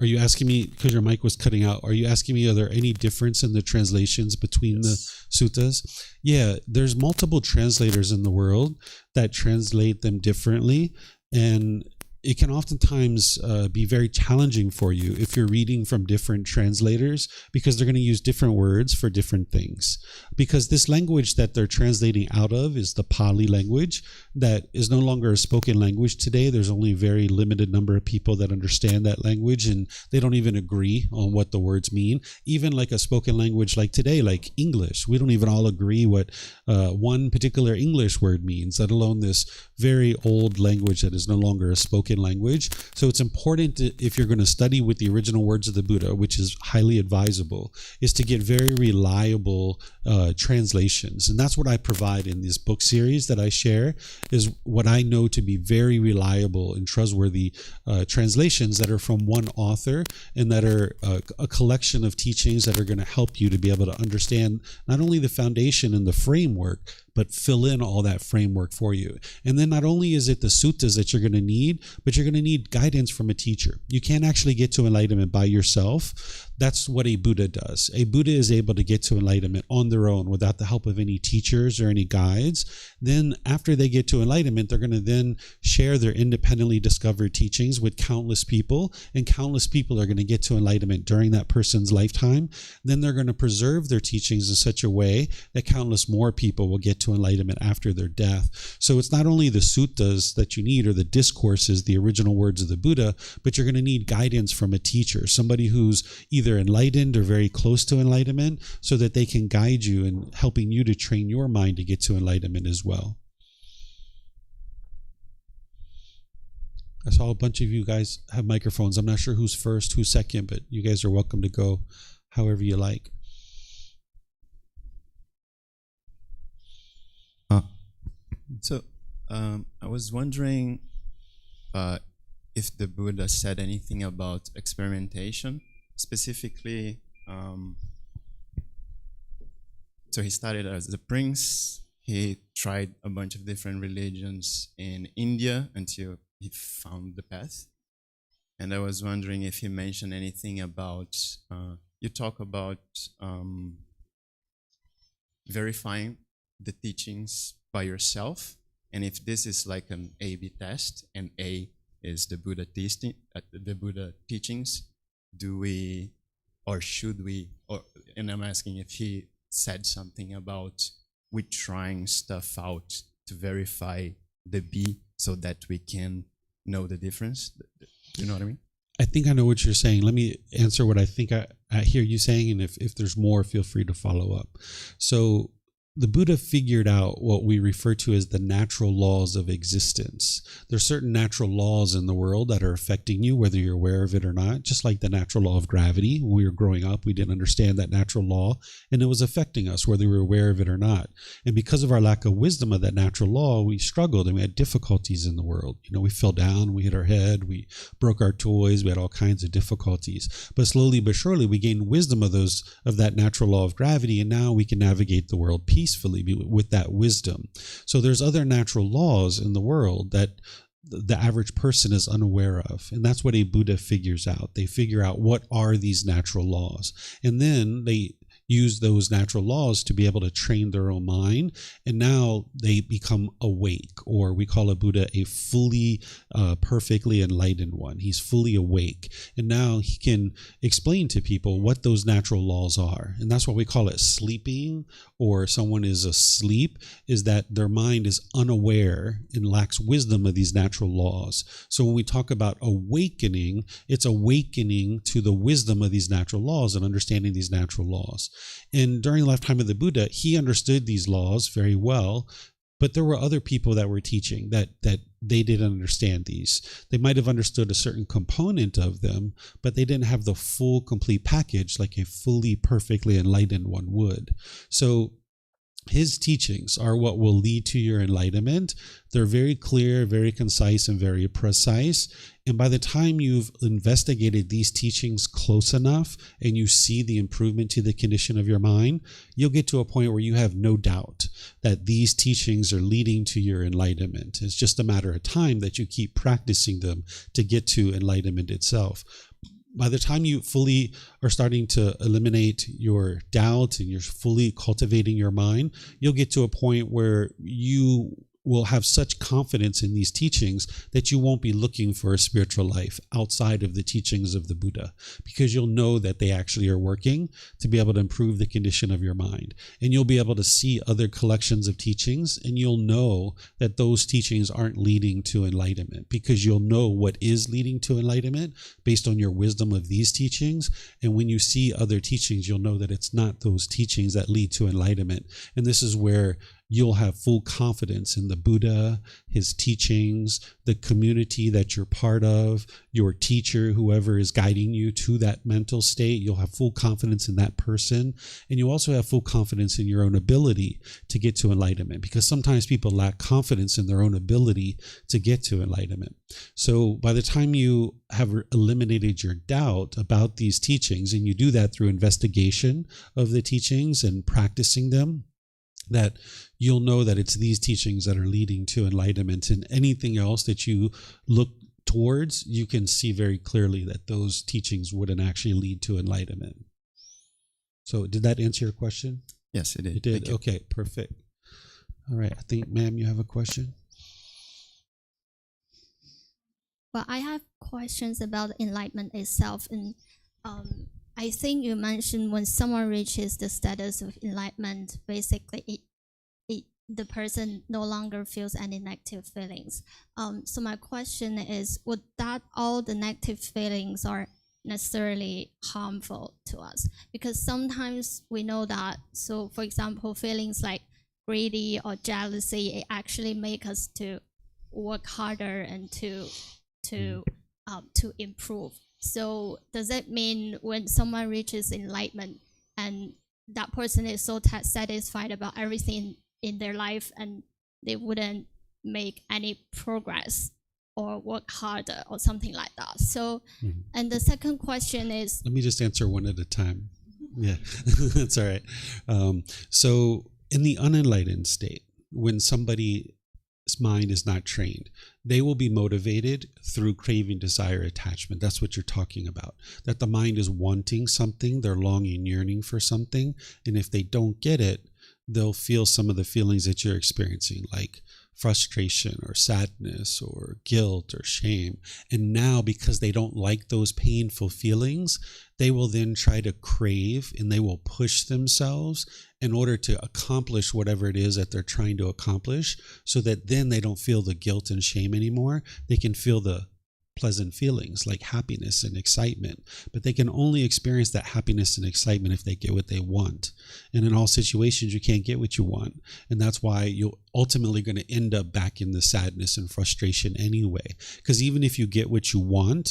Are you asking me, because your mic was cutting out, are you asking me, are there any difference in the translations between the suttas? Yeah, there's multiple translators in the world that translate them differently, and it can oftentimes be very challenging for you if you're reading from different translators, because they're going to use different words for different things. Because this language that they're translating out of is the Pali language that is no longer a spoken language today. There's only a very limited number of people that understand that language, and they don't even agree on what the words mean. Even like a spoken language like today, like English, we don't even all agree what one particular English word means, let alone this very old language that is no longer a spoken spoken language. So it's important to, if you're going to study with the original words of the Buddha, which is highly advisable, is to get very reliable translations. And that's what I provide in this book series that I share, is what I know to be very reliable and trustworthy translations that are from one author and that are a collection of teachings that are going to help you to be able to understand not only the foundation and the framework, but fill in all that framework for you. And then not only is it the suttas that you're going to need, but you're going to need guidance from a teacher. You can't actually get to enlightenment by yourself. That's what a Buddha does. A Buddha is able to get to enlightenment on their own without the help of any teachers or any guides. Then after they get to enlightenment, they're going to then share their independently discovered teachings with countless people, and countless people are going to get to enlightenment during that person's lifetime. Then they're going to preserve their teachings in such a way that countless more people will get to enlightenment after their death. So it's not only the suttas that you need, or the discourses, the original words of the Buddha, but you're going to need guidance from a teacher, somebody who's either enlightened or very close to enlightenment, so that they can guide you in helping you to train your mind to get to enlightenment as well. I saw a bunch of you guys have microphones. I'm not sure who's first, who's second, but you guys are welcome to go however you like. So I was wondering if the Buddha said anything about experimentation, specifically. So he started as a prince. He tried a bunch of different religions in India until he found the path. And I was wondering if he mentioned anything about, you talk about verifying the teachings by yourself, and if this is like an A/B test, and A is the Buddha teachings, do we, or should we, or, and I'm asking if he said something about we trying stuff out to verify the B so that we can know the difference. Do you know what I mean? I think I know what you're saying. Let me answer what I think I hear you saying, and if there's more, feel free to follow up. So the Buddha figured out what we refer to as the natural laws of existence. There's certain natural laws in the world that are affecting you, whether you're aware of it or not, just like the natural law of gravity. When we were growing up, we didn't understand that natural law, and it was affecting us, whether we were aware of it or not. And because of our lack of wisdom of that natural law, we struggled and we had difficulties in the world. You know, we fell down, we hit our head, we broke our toys, we had all kinds of difficulties. But slowly but surely, we gained wisdom of that natural law of gravity, and now we can navigate the world peacefully with that wisdom. So there's other natural laws in the world that the average person is unaware of. And that's what a Buddha figures out. They figure out what are these natural laws. And then they use those natural laws to be able to train their own mind. And now they become awake, or we call a Buddha a fully, perfectly enlightened one. He's fully awake. And now he can explain to people what those natural laws are. And that's why we call it sleeping, or someone is asleep, is that their mind is unaware and lacks wisdom of these natural laws. So when we talk about awakening, it's awakening to the wisdom of these natural laws and understanding these natural laws. And during the lifetime of the Buddha, he understood these laws very well, but there were other people that were teaching that they didn't understand these. They might have understood a certain component of them, but they didn't have the full, complete package like a fully, perfectly enlightened one would. So his teachings are what will lead to your enlightenment. They're very clear, very concise, and very precise. And by the time you've investigated these teachings close enough and you see the improvement to the condition of your mind, you'll get to a point where you have no doubt that these teachings are leading to your enlightenment. It's just a matter of time that you keep practicing them to get to enlightenment itself. By the time you fully are starting to eliminate your doubt and you're fully cultivating your mind, you'll get to a point where you will have such confidence in these teachings that you won't be looking for a spiritual life outside of the teachings of the Buddha, because you'll know that they actually are working to be able to improve the condition of your mind. And you'll be able to see other collections of teachings, and you'll know that those teachings aren't leading to enlightenment, because you'll know what is leading to enlightenment based on your wisdom of these teachings. And when you see other teachings, you'll know that it's not those teachings that lead to enlightenment. And this is where you'll have full confidence in the Buddha, his teachings, the community that you're part of, your teacher, whoever is guiding you to that mental state. You'll have full confidence in that person. And you also have full confidence in your own ability to get to enlightenment, because sometimes people lack confidence in their own ability to get to enlightenment. So by the time you have eliminated your doubt about these teachings, and you do that through investigation of the teachings and practicing them, that you'll know that it's these teachings that are leading to enlightenment, and anything else that you look towards, you can see very clearly that those teachings wouldn't actually lead to enlightenment. So did that answer your question? Yes, it did. It did. Okay, perfect. All right. I think, ma'am, you have a question? Well, I have questions about enlightenment itself. And I think you mentioned when someone reaches the status of enlightenment, basically the person no longer feels any negative feelings. So my question is, would that all the negative feelings are necessarily harmful to us? Because sometimes we know that, so for example, feelings like greedy or jealousy, it actually make us to work harder and to improve. So does that mean when someone reaches enlightenment and that person is so satisfied about everything in their life and they wouldn't make any progress or work harder or something like that? So, and the second question is... Let me just answer one at a time. Yeah, that's all right. So in the unenlightened state, when somebody's mind is not trained, they will be motivated through craving, desire, attachment. That's what you're talking about. That the mind is wanting something, they're longing, yearning for something, and if they don't get it, they'll feel some of the feelings that you're experiencing, like frustration or sadness or guilt or shame. And now, because they don't like those painful feelings, they will then try to crave, and they will push themselves in order to accomplish whatever it is that they're trying to accomplish, so that then they don't feel the guilt and shame anymore. They can feel the pleasant feelings like happiness and excitement, but they can only experience that happiness and excitement if they get what they want. And in all situations, you can't get what you want. And that's why you're ultimately going to end up back in the sadness and frustration anyway. Because even if you get what you want,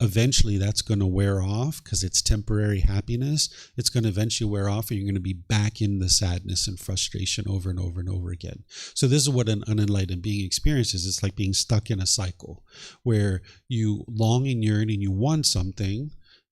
eventually that's going to wear off, because it's temporary happiness. It's going to eventually wear off, and you're going to be back in the sadness and frustration over and over and over again. So this is what an unenlightened being experiences. It's like being stuck in a cycle where you long and yearn and you want something,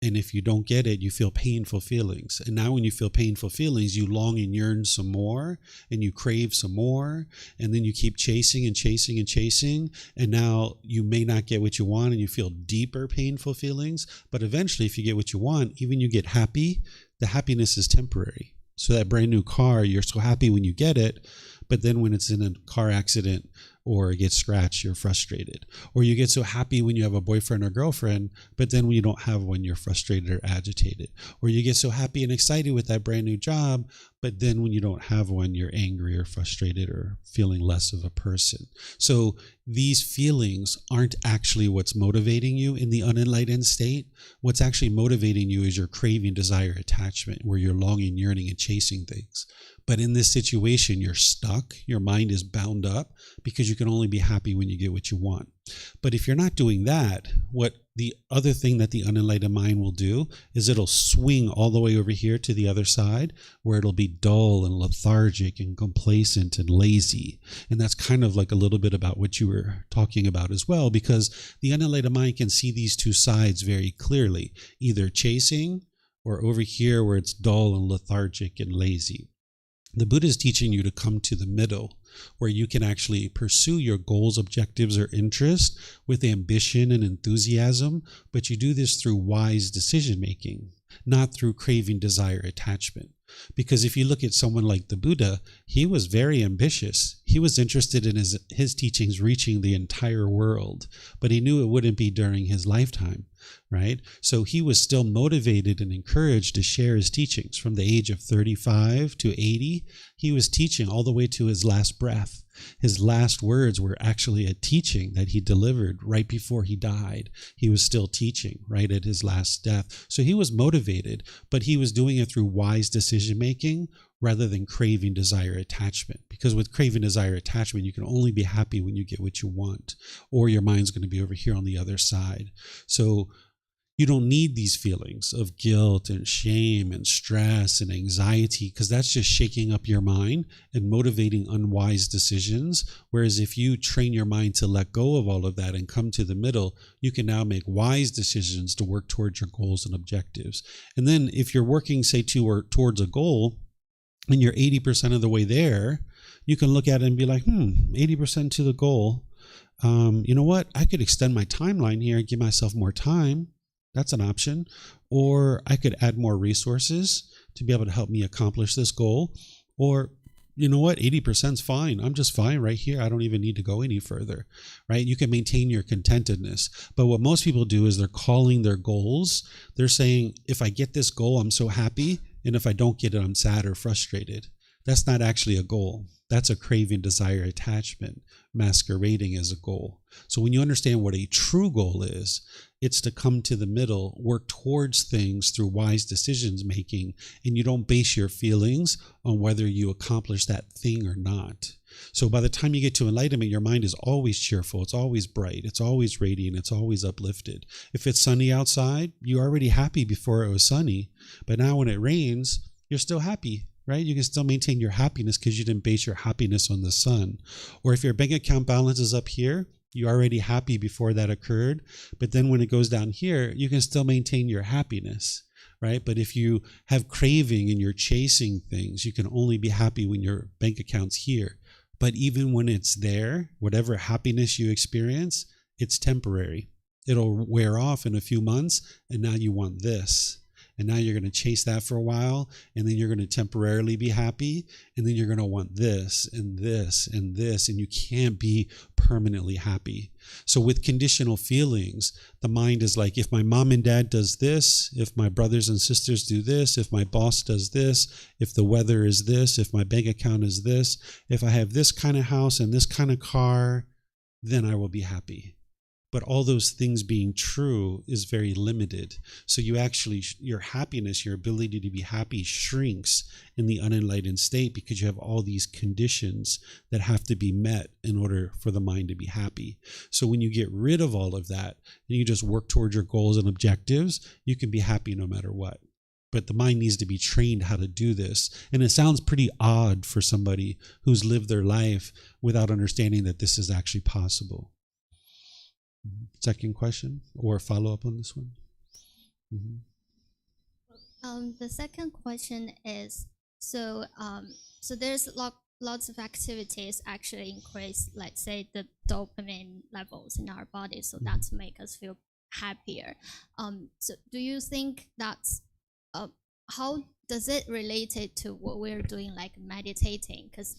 and if you don't get it, you feel painful feelings. And now when you feel painful feelings, you long and yearn some more, and you crave some more, and then you keep chasing and chasing and chasing, and now you may not get what you want, and you feel deeper painful feelings. But eventually, if you get what you want, even you get happy, the happiness is temporary. So that brand new car, you're so happy when you get it, but then when it's in a car accident or it gets scratched, you're frustrated. Or you get so happy when you have a boyfriend or girlfriend, but then when you don't have one, you're frustrated or agitated. Or you get so happy and excited with that brand new job, but then when you don't have one, you're angry or frustrated or feeling less of a person. So these feelings aren't actually what's motivating you in the unenlightened state. What's actually motivating you is your craving, desire, attachment, where you're longing, yearning, and chasing things. But in this situation, you're stuck. Your mind is bound up because you can only be happy when you get what you want. But if you're not doing that, what the other thing that the unenlightened mind will do is it'll swing all the way over here to the other side, where it'll be dull and lethargic and complacent and lazy. And that's kind of like a little bit about what you were talking about as well, because the unenlightened mind can see these two sides very clearly, either chasing or over here where it's dull and lethargic and lazy. The Buddha is teaching you to come to the middle, where you can actually pursue your goals, objectives, or interests with ambition and enthusiasm, but you do this through wise decision making, not through craving, desire, attachment. Because if you look at someone like the Buddha, he was very ambitious. He was interested in his teachings reaching the entire world, but he knew it wouldn't be during his lifetime, right? So he was still motivated and encouraged to share his teachings. From the age of 35 to 80, he was teaching all the way to his last breath. His last words were actually a teaching that he delivered right before he died. He was still teaching right at his last death. So he was motivated, but he was doing it through wise decision making rather than craving, desire, attachment. Because with craving, desire, attachment, you can only be happy when you get what you want, or your mind's going to be over here on the other side. So you don't need these feelings of guilt and shame and stress and anxiety, because that's just shaking up your mind and motivating unwise decisions. Whereas if you train your mind to let go of all of that and come to the middle, you can now make wise decisions to work towards your goals and objectives. And then if you're working, say, towards a goal and you're 80% of the way there, you can look at it and be like, 80% to the goal. You know what? I could extend my timeline here and give myself more time. That's an option. Or I could add more resources to be able to help me accomplish this goal. Or, you know what, 80% is fine. I'm just fine right here. I don't even need to go any further, right? You can maintain your contentedness. But what most people do is they're calling their goals. They're saying, if I get this goal, I'm so happy. And if I don't get it, I'm sad or frustrated. That's not actually a goal. That's a craving, desire, attachment masquerading as a goal. So when you understand what a true goal is, it's to come to the middle, work towards things through wise decisions making, and you don't base your feelings on whether you accomplish that thing or not. So by the time you get to enlightenment, your mind is always cheerful, it's always bright, it's always radiant, it's always uplifted. If it's sunny outside, you're already happy before it was sunny, but now when it rains, you're still happy. Right? You can still maintain your happiness because you didn't base your happiness on the sun. Or if your bank account balance is up here, you're already happy before that occurred. But then when it goes down here, you can still maintain your happiness, right? But if you have craving and you're chasing things, you can only be happy when your bank account's here. But even when it's there, whatever happiness you experience, it's temporary. It'll wear off in a few months, and now you want this. And now you're going to chase that for a while, and then you're going to temporarily be happy, and then you're going to want this and this and this, and you can't be permanently happy. So with conditional feelings, the mind is like, if my mom and dad does this, if my brothers and sisters do this, if my boss does this, if the weather is this, if my bank account is this, if I have this kind of house and this kind of car, then I will be happy. But all those things being true is very limited. So you actually, your happiness, your ability to be happy shrinks in the unenlightened state because you have all these conditions that have to be met in order for the mind to be happy. So when you get rid of all of that and you just work towards your goals and objectives, you can be happy no matter what. But the mind needs to be trained how to do this. And it sounds pretty odd for somebody who's lived their life without understanding that this is actually possible. Second question or follow up on this one? The second question is, so there's lots of activities actually increase, let's say, the dopamine levels in our body, so that's make us feel happier. So do you think that's how does it relate it to what we're doing, like meditating? Because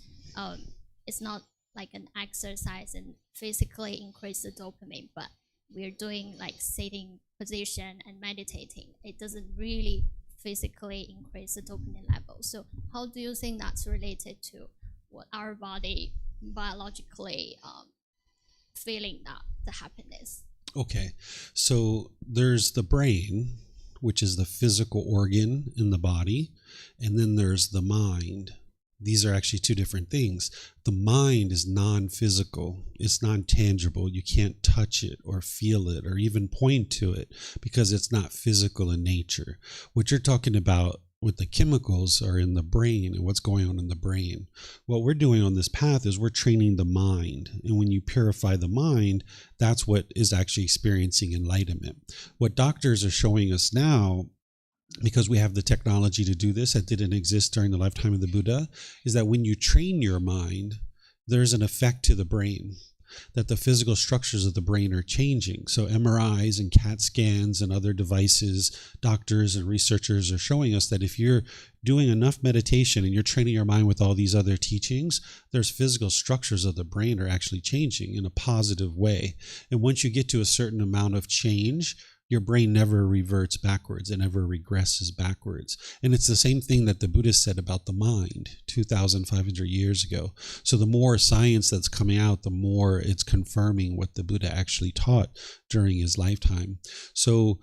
it's not like an exercise and physically increase the dopamine, but we're doing like sitting position and meditating. It doesn't really physically increase the dopamine level. So how do you think that's related to what our body biologically feeling that the happiness? Okay, so there's the brain, which is the physical organ in the body, and then there's the mind. These are actually two different things. The mind is non-physical. It's non-tangible. You can't touch it or feel it or even point to it because it's not physical in nature. What you're talking about with the chemicals are in the brain and what's going on in the brain. What we're doing on this path is we're training the mind. And when you purify the mind, that's what is actually experiencing enlightenment. What doctors are showing us now, because we have the technology to do this that didn't exist during the lifetime of the Buddha, is that when you train your mind, there's an effect to the brain, that the physical structures of the brain are changing. So MRIs and CAT scans and other devices, doctors and researchers are showing us that if you're doing enough meditation and you're training your mind with all these other teachings, there's physical structures of the brain are actually changing in a positive way. And once you get to a certain amount of change, your brain never reverts backwards and never regresses backwards. And it's the same thing that the Buddhists said about the mind 2,500 years ago. So the more science that's coming out, the more it's confirming what the Buddha actually taught during his lifetime. So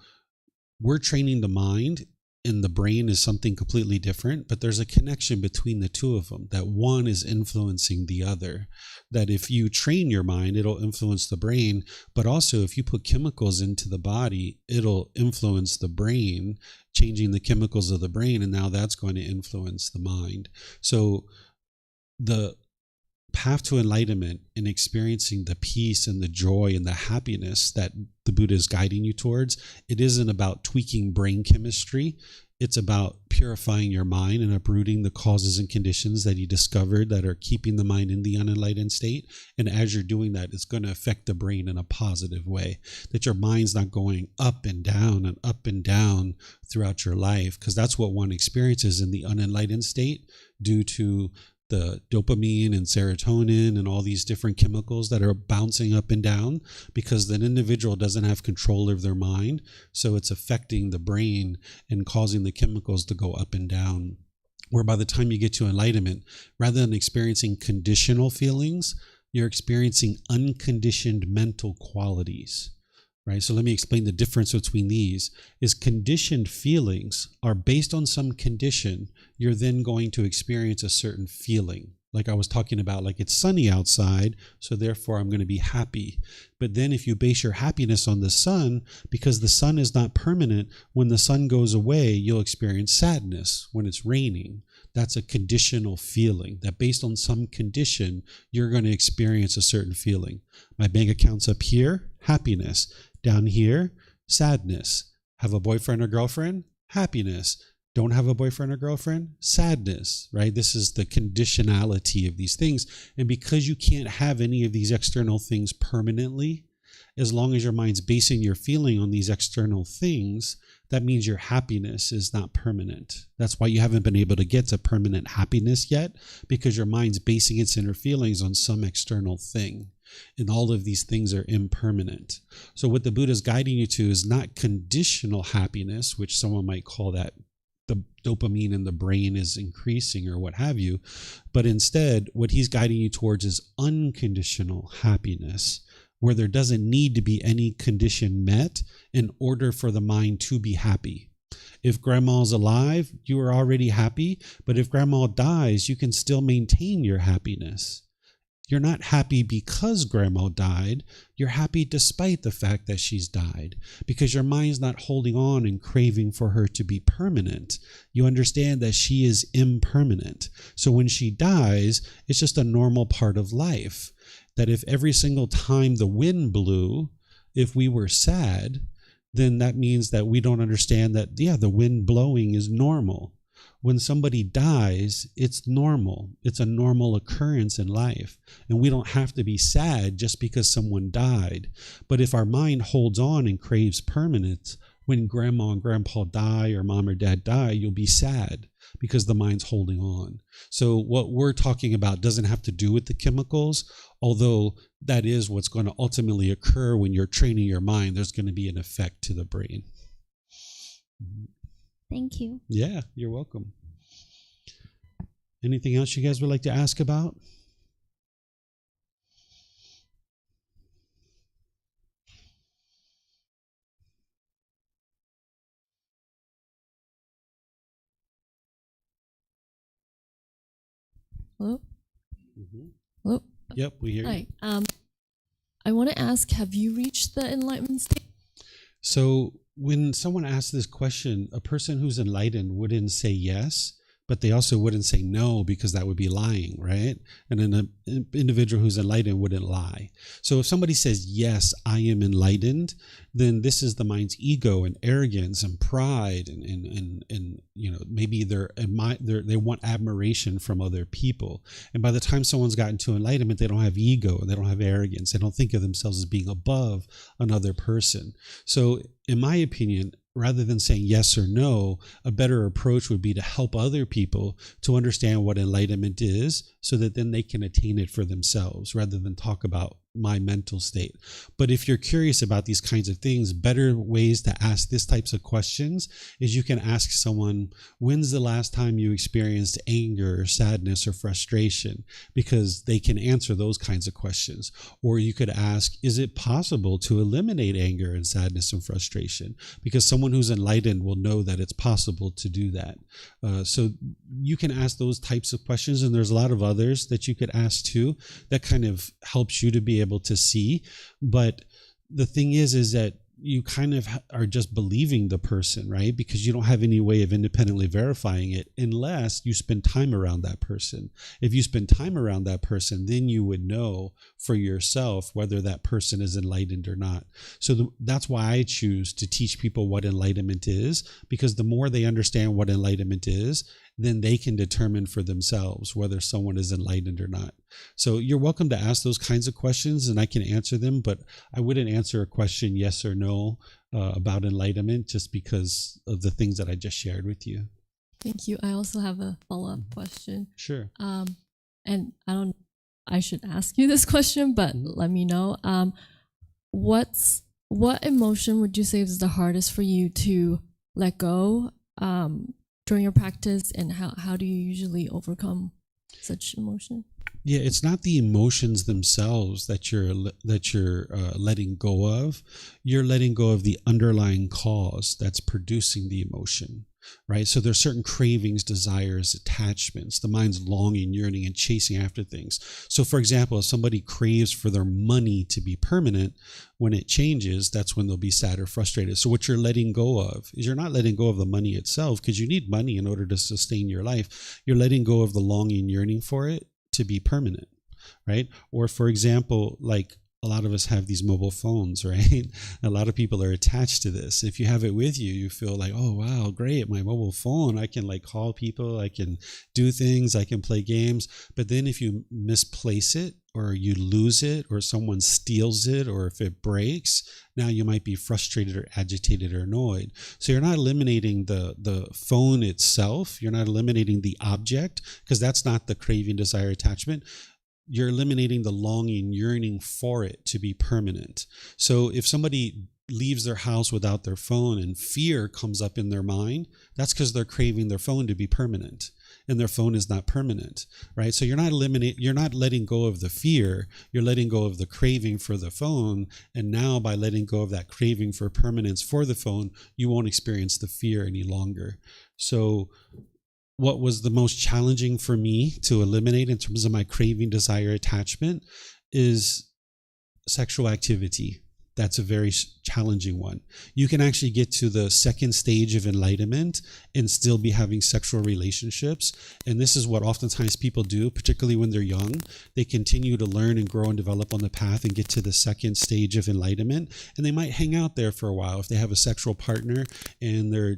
we're training the mind and the brain is something completely different, but there's a connection between the two of them, that one is influencing the other. That if you train your mind, it'll influence the brain, but also if you put chemicals into the body, it'll influence the brain, changing the chemicals of the brain, and now that's going to influence the mind. So the path to enlightenment and experiencing the peace and the joy and the happiness that the Buddha is guiding you towards, it isn't about tweaking brain chemistry. It's about purifying your mind and uprooting the causes and conditions that you discovered that are keeping the mind in the unenlightened state. And as you're doing that, it's going to affect the brain in a positive way, that your mind's not going up and down throughout your life, because that's what one experiences in the unenlightened state due to the dopamine and serotonin and all these different chemicals that are bouncing up and down, because the individual doesn't have control of their mind. So it's affecting the brain and causing the chemicals to go up and down. Where by the time you get to enlightenment, rather than experiencing conditional feelings, you're experiencing unconditioned mental qualities. Right? So let me explain the difference between these. Is conditioned feelings are based on some condition. You're then going to experience a certain feeling. Like I was talking about, like it's sunny outside, so therefore I'm going to be happy. But then if you base your happiness on the sun, because the sun is not permanent, when the sun goes away, you'll experience sadness when it's raining. That's a conditional feeling, that based on some condition, you're going to experience a certain feeling. My bank account's up here, happiness. Down here, sadness. Have a boyfriend or girlfriend? Happiness. Don't have a boyfriend or girlfriend? Sadness, right? This is the conditionality of these things. And because you can't have any of these external things permanently, as long as your mind's basing your feeling on these external things, that means your happiness is not permanent. That's why you haven't been able to get to permanent happiness yet, because your mind's basing its inner feelings on some external thing. And all of these things are impermanent. So what the Buddha is guiding you to is not conditional happiness, which someone might call that the dopamine in the brain is increasing or what have you, but instead what he's guiding you towards is unconditional happiness, where there doesn't need to be any condition met in order for the mind to be happy. If grandma's alive, you are already happy, but if grandma dies, you can still maintain your happiness. You're not happy because grandma died. You're happy despite the fact that she's died, because your mind's not holding on and craving for her to be permanent. You understand that she is impermanent. So when she dies, it's just a normal part of life. That if every single time the wind blew, if we were sad, then that means that we don't understand that, yeah, the wind blowing is normal. When somebody dies, it's normal. It's a normal occurrence in life. And we don't have to be sad just because someone died. But if our mind holds on and craves permanence, when grandma and grandpa die or mom or dad die, you'll be sad because the mind's holding on. So what we're talking about doesn't have to do with the chemicals, although that is what's going to ultimately occur when you're training your mind. There's going to be an effect to the brain. Thank you. Yeah, you're welcome. Anything else you guys would like to ask about? Hello? Mm-hmm. Hello? Yep, we hear you. Hi. I want to ask, have you reached the enlightenment state? So when someone asks this question, a person who's enlightened wouldn't say yes, but they also wouldn't say no, because that would be lying, right? And an individual who's enlightened wouldn't lie. So if somebody says, yes, I am enlightened, then this is the mind's ego and arrogance and pride and you know, maybe they want admiration from other people. And by the time someone's gotten to enlightenment, they don't have ego, they don't have arrogance, they don't think of themselves as being above another person. So in my opinion, rather than saying yes or no, a better approach would be to help other people to understand what enlightenment is, so that then they can attain it for themselves, rather than talk about my mental state. But if you're curious about these kinds of things, better ways to ask this types of questions is you can ask someone, when's the last time you experienced anger or sadness or frustration? Because they can answer those kinds of questions. Or you could ask, is it possible to eliminate anger and sadness and frustration? Because someone who's enlightened will know that it's possible to do that. So you can ask those types of questions, and there's a lot of others that you could ask too that kind of helps you to be able to see. But the thing is that you kind of are just believing the person, right? Because you don't have any way of independently verifying it unless you spend time around that person. If you spend time around that person, then you would know for yourself whether that person is enlightened or not. So that's why I choose to teach people what enlightenment is, because the more they understand what enlightenment is, then they can determine for themselves whether someone is enlightened or not. So you're welcome to ask those kinds of questions and I can answer them, but I wouldn't answer a question yes or no about enlightenment just because of the things that I just shared with you. Thank you. I also have a follow-up question. Sure. And I should ask you this question, but let me know. What emotion would you say is the hardest for you to let go during your practice, and how do you usually overcome such emotion? Yeah, it's not the emotions themselves that you're letting go of. You're letting go of the underlying cause that's producing the emotion, right? So there's certain cravings, desires, attachments, the mind's longing, yearning, and chasing after things. So for example, if somebody craves for their money to be permanent, when it changes, that's when they'll be sad or frustrated. So what you're letting go of is you're not letting go of the money itself, because you need money in order to sustain your life. You're letting go of the longing, yearning for it to be permanent, right? Or for example, like a lot of us have these mobile phones, right? A lot of people are attached to this. If you have it with you, you feel like, oh, wow, great, my mobile phone. I can like call people, I can do things, I can play games. But then if you misplace it, or you lose it, or someone steals it, or if it breaks, now you might be frustrated or agitated or annoyed. So you're not eliminating the phone itself. You're not eliminating the object, because that's not the craving, desire, attachment. You're eliminating the longing, yearning for it to be permanent. So if somebody leaves their house without their phone and fear comes up in their mind, that's because they're craving their phone to be permanent, and their phone is not permanent, right? So you're not letting go of the fear, you're letting go of the craving for the phone. And now by letting go of that craving for permanence for the phone, you won't experience the fear any longer. So what was the most challenging for me to eliminate in terms of my craving, desire, attachment is sexual activity. That's a very challenging one. You can actually get to the second stage of enlightenment and still be having sexual relationships. And this is what oftentimes people do, particularly when they're young. They continue to learn and grow and develop on the path and get to the second stage of enlightenment. And they might hang out there for a while if they have a sexual partner and they're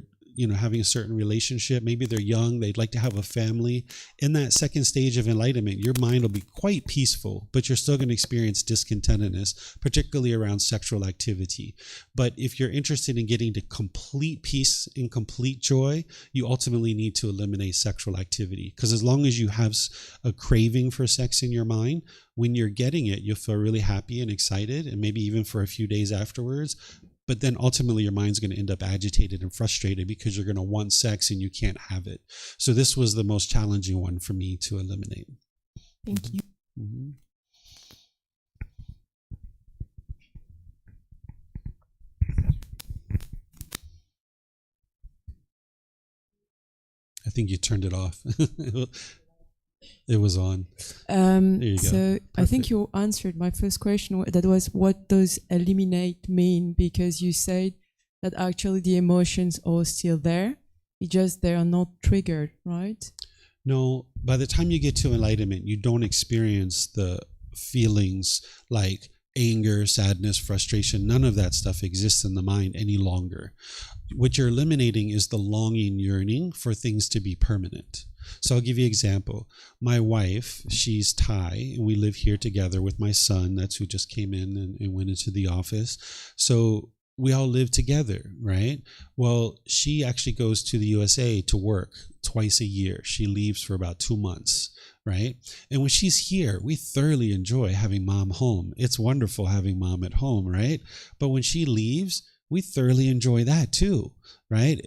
having a certain relationship. Maybe they're young, they'd like to have a family. In that second stage of enlightenment, your mind will be quite peaceful, but you're still going to experience discontentedness, particularly around sexual activity. But if you're interested in getting to complete peace and complete joy, you ultimately need to eliminate sexual activity. Because as long as you have a craving for sex in your mind, when you're getting it, you'll feel really happy and excited, and maybe even for a few days afterwards. But then ultimately your mind's going to end up agitated and frustrated because you're going to want sex and you can't have it. So this was the most challenging one for me to eliminate. Thank you. Mm-hmm. I think you turned it off. It was on. There you go. So Perfect. I think you answered my first question. That was, what does eliminate mean? Because you said that actually the emotions are still there. It's just they are not triggered, right? No, by the time you get to enlightenment, you don't experience the feelings like anger, sadness, frustration. None of that stuff exists in the mind any longer. What you're eliminating is the longing, yearning for things to be permanent. So I'll give you an example. My wife, she's Thai, and we live here together with my son. That's who just came in and went into the office. So we all live together, right? Well, she actually goes to the USA to work twice a year. She leaves for about 2 months. right? And when she's here, we thoroughly enjoy having mom home. It's wonderful having mom at home, right? But when she leaves, we thoroughly enjoy that too, right?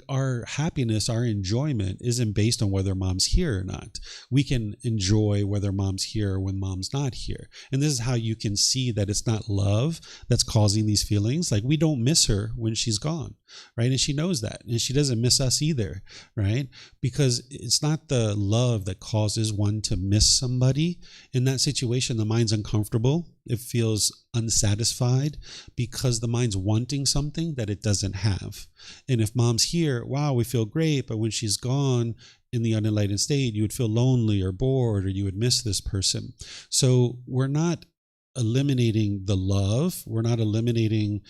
Our happiness, our enjoyment isn't based on whether mom's here or not. We can enjoy whether mom's here or when mom's not here. And this is how you can see that it's not love that's causing these feelings. Like, we don't miss her when she's gone, right? And she knows that. And she doesn't miss us either, right? Because it's not the love that causes one to miss somebody. In that situation, the mind's uncomfortable. It feels unsatisfied because the mind's wanting something that it doesn't have. And if mom's here, wow, we feel great. But when she's gone in the unenlightened state, you would feel lonely or bored, or you would miss this person. So we're not eliminating the love. We're not eliminating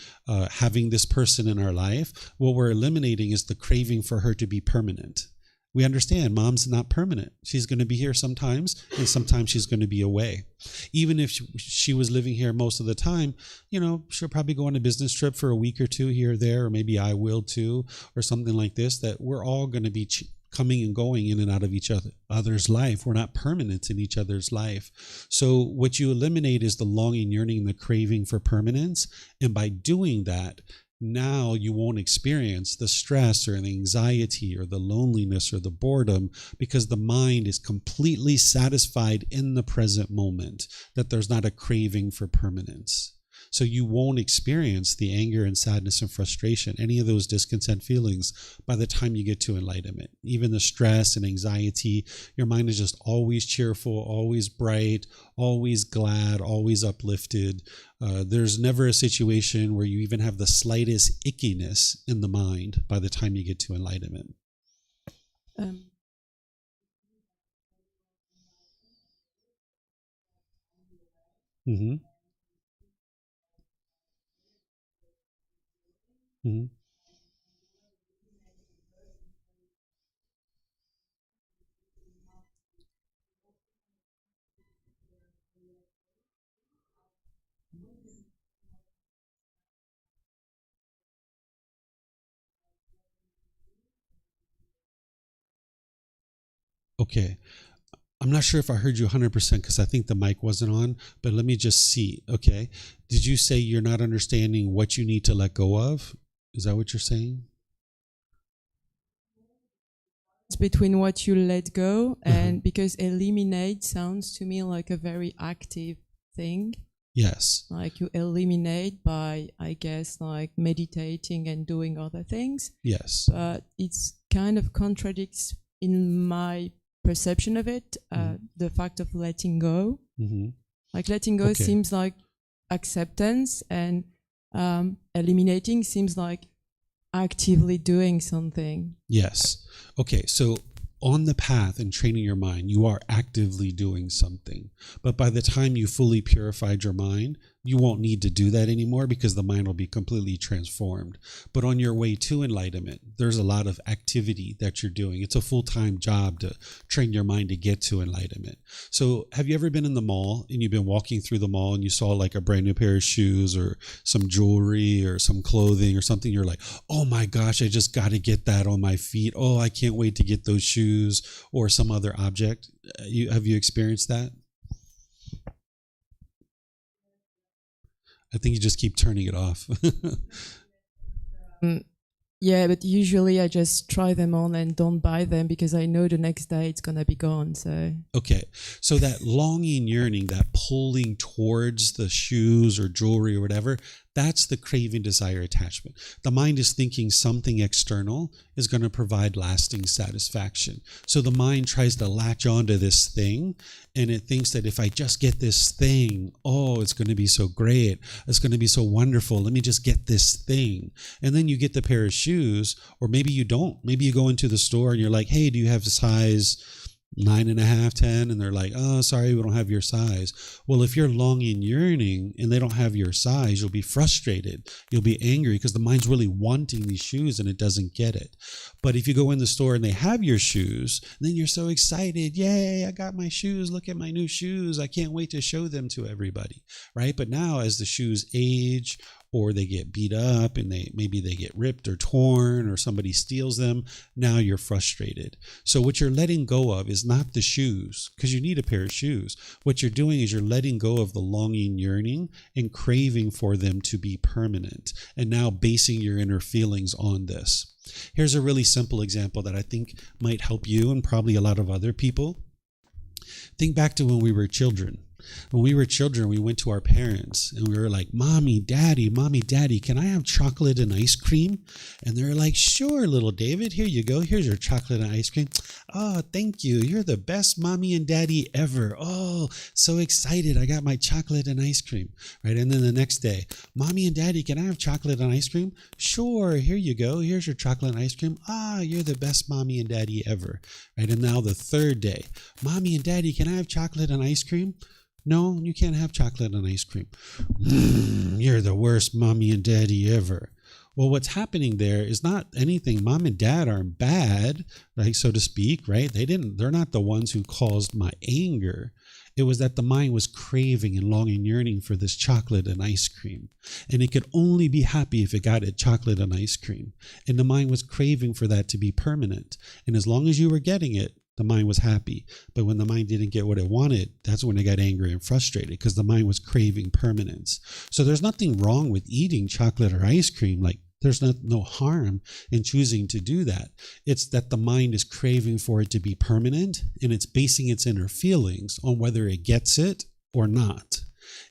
having this person in our life. What we're eliminating is the craving for her to be permanent. We understand mom's not permanent. She's going to be here sometimes, and sometimes she's going to be away. Even if she was living here most of the time, she'll probably go on a business trip for a week or two here or there, or maybe I will too, or something like this, that we're all going to be coming and going in and out of each other's life. We're not permanent in each other's life. So what you eliminate is the longing, yearning, the craving for permanence. And by doing that, now you won't experience the stress or the anxiety or the loneliness or the boredom, because the mind is completely satisfied in the present moment, that there's not a craving for permanence. So you won't experience the anger and sadness and frustration, any of those discontent feelings, by the time you get to enlightenment. Even the stress and anxiety, your mind is just always cheerful, always bright, always glad, always uplifted. There's never a situation where you even have the slightest ickiness in the mind by the time you get to enlightenment. Mm-hmm. Mm-hmm. Okay. I'm not sure if I heard you 100% because I think the mic wasn't on, but let me just see. Okay. Did you say you're not understanding what you need to let go of? Is that what you're saying? It's between what you let go and because eliminate sounds to me like a very active thing. Yes. Like you eliminate by, I guess, like meditating and doing other things. Yes. But it's kind of contradicts in my perception of it, the fact of letting go. Mm-hmm. Like letting go seems like acceptance, and eliminating seems like actively doing something. Yes. Okay. So on the path and training your mind, you are actively doing something. But by the time you fully purified your mind, you won't need to do that anymore because the mind will be completely transformed. But on your way to enlightenment, there's a lot of activity that you're doing. It's a full-time job to train your mind to get to enlightenment. So have you ever been in the mall and you've been walking through the mall and you saw like a brand new pair of shoes or some jewelry or some clothing or something? You're like, oh my gosh, I just got to get that on my feet. Oh, I can't wait to get those shoes, or some other object. Have you experienced that? I think you just keep turning it off. Yeah, but usually I just try them on and don't buy them because I know the next day it's going to be gone. So okay. So that longing, yearning, that pulling towards the shoes or jewelry or whatever, that's the craving, desire, attachment. The mind is thinking something external is going to provide lasting satisfaction. So the mind tries to latch onto this thing, and it thinks that if I just get this thing, oh, it's going to be so great. It's going to be so wonderful. Let me just get this thing. And then you get the pair of shoes, or maybe you don't. Maybe you go into the store and you're like, hey, do you have a size 9.5, 10? And they're like, oh, sorry, we don't have your size. Well, if you're longing, yearning, and they don't have your size, you'll be frustrated. You'll be angry because the mind's really wanting these shoes and it doesn't get it. But if you go in the store and they have your shoes, then you're so excited. Yay, I got my shoes. Look at my new shoes. I can't wait to show them to everybody, right? But now as the shoes age, or they get beat up and maybe they get ripped or torn, or somebody steals them. Now you're frustrated. So what you're letting go of is not the shoes, because you need a pair of shoes. What you're doing is you're letting go of the longing, yearning, and craving for them to be permanent, and now basing your inner feelings on this. Here's a really simple example that I think might help you and probably a lot of other people. Think back to when we were children. When we were children, we went to our parents and we were like, Mommy, Daddy, can I have chocolate and ice cream? And they're like, sure, little David, here you go. Here's your chocolate and ice cream. Oh, thank you. You're the best mommy and daddy ever. Oh, so excited. I got my chocolate and ice cream. Right. And then the next day, Mommy and Daddy, can I have chocolate and ice cream? Sure, here you go. Here's your chocolate and ice cream. Ah, you're the best mommy and daddy ever. Right. And now the third day, Mommy and Daddy, can I have chocolate and ice cream? No, you can't have chocolate and ice cream. You're the worst mommy and daddy ever. Well, what's happening there is not anything. Mom and dad aren't bad, right, so to speak, right? They're not the ones who caused my anger. It was that the mind was craving and longing, yearning for this chocolate and ice cream. And it could only be happy if it got it chocolate and ice cream. And the mind was craving for that to be permanent. And as long as you were getting it, the mind was happy. But when the mind didn't get what it wanted, that's when it got angry and frustrated, because the mind was craving permanence. So there's nothing wrong with eating chocolate or ice cream. Like, there's no harm in choosing to do that. It's that the mind is craving for it to be permanent, and it's basing its inner feelings on whether it gets it or not.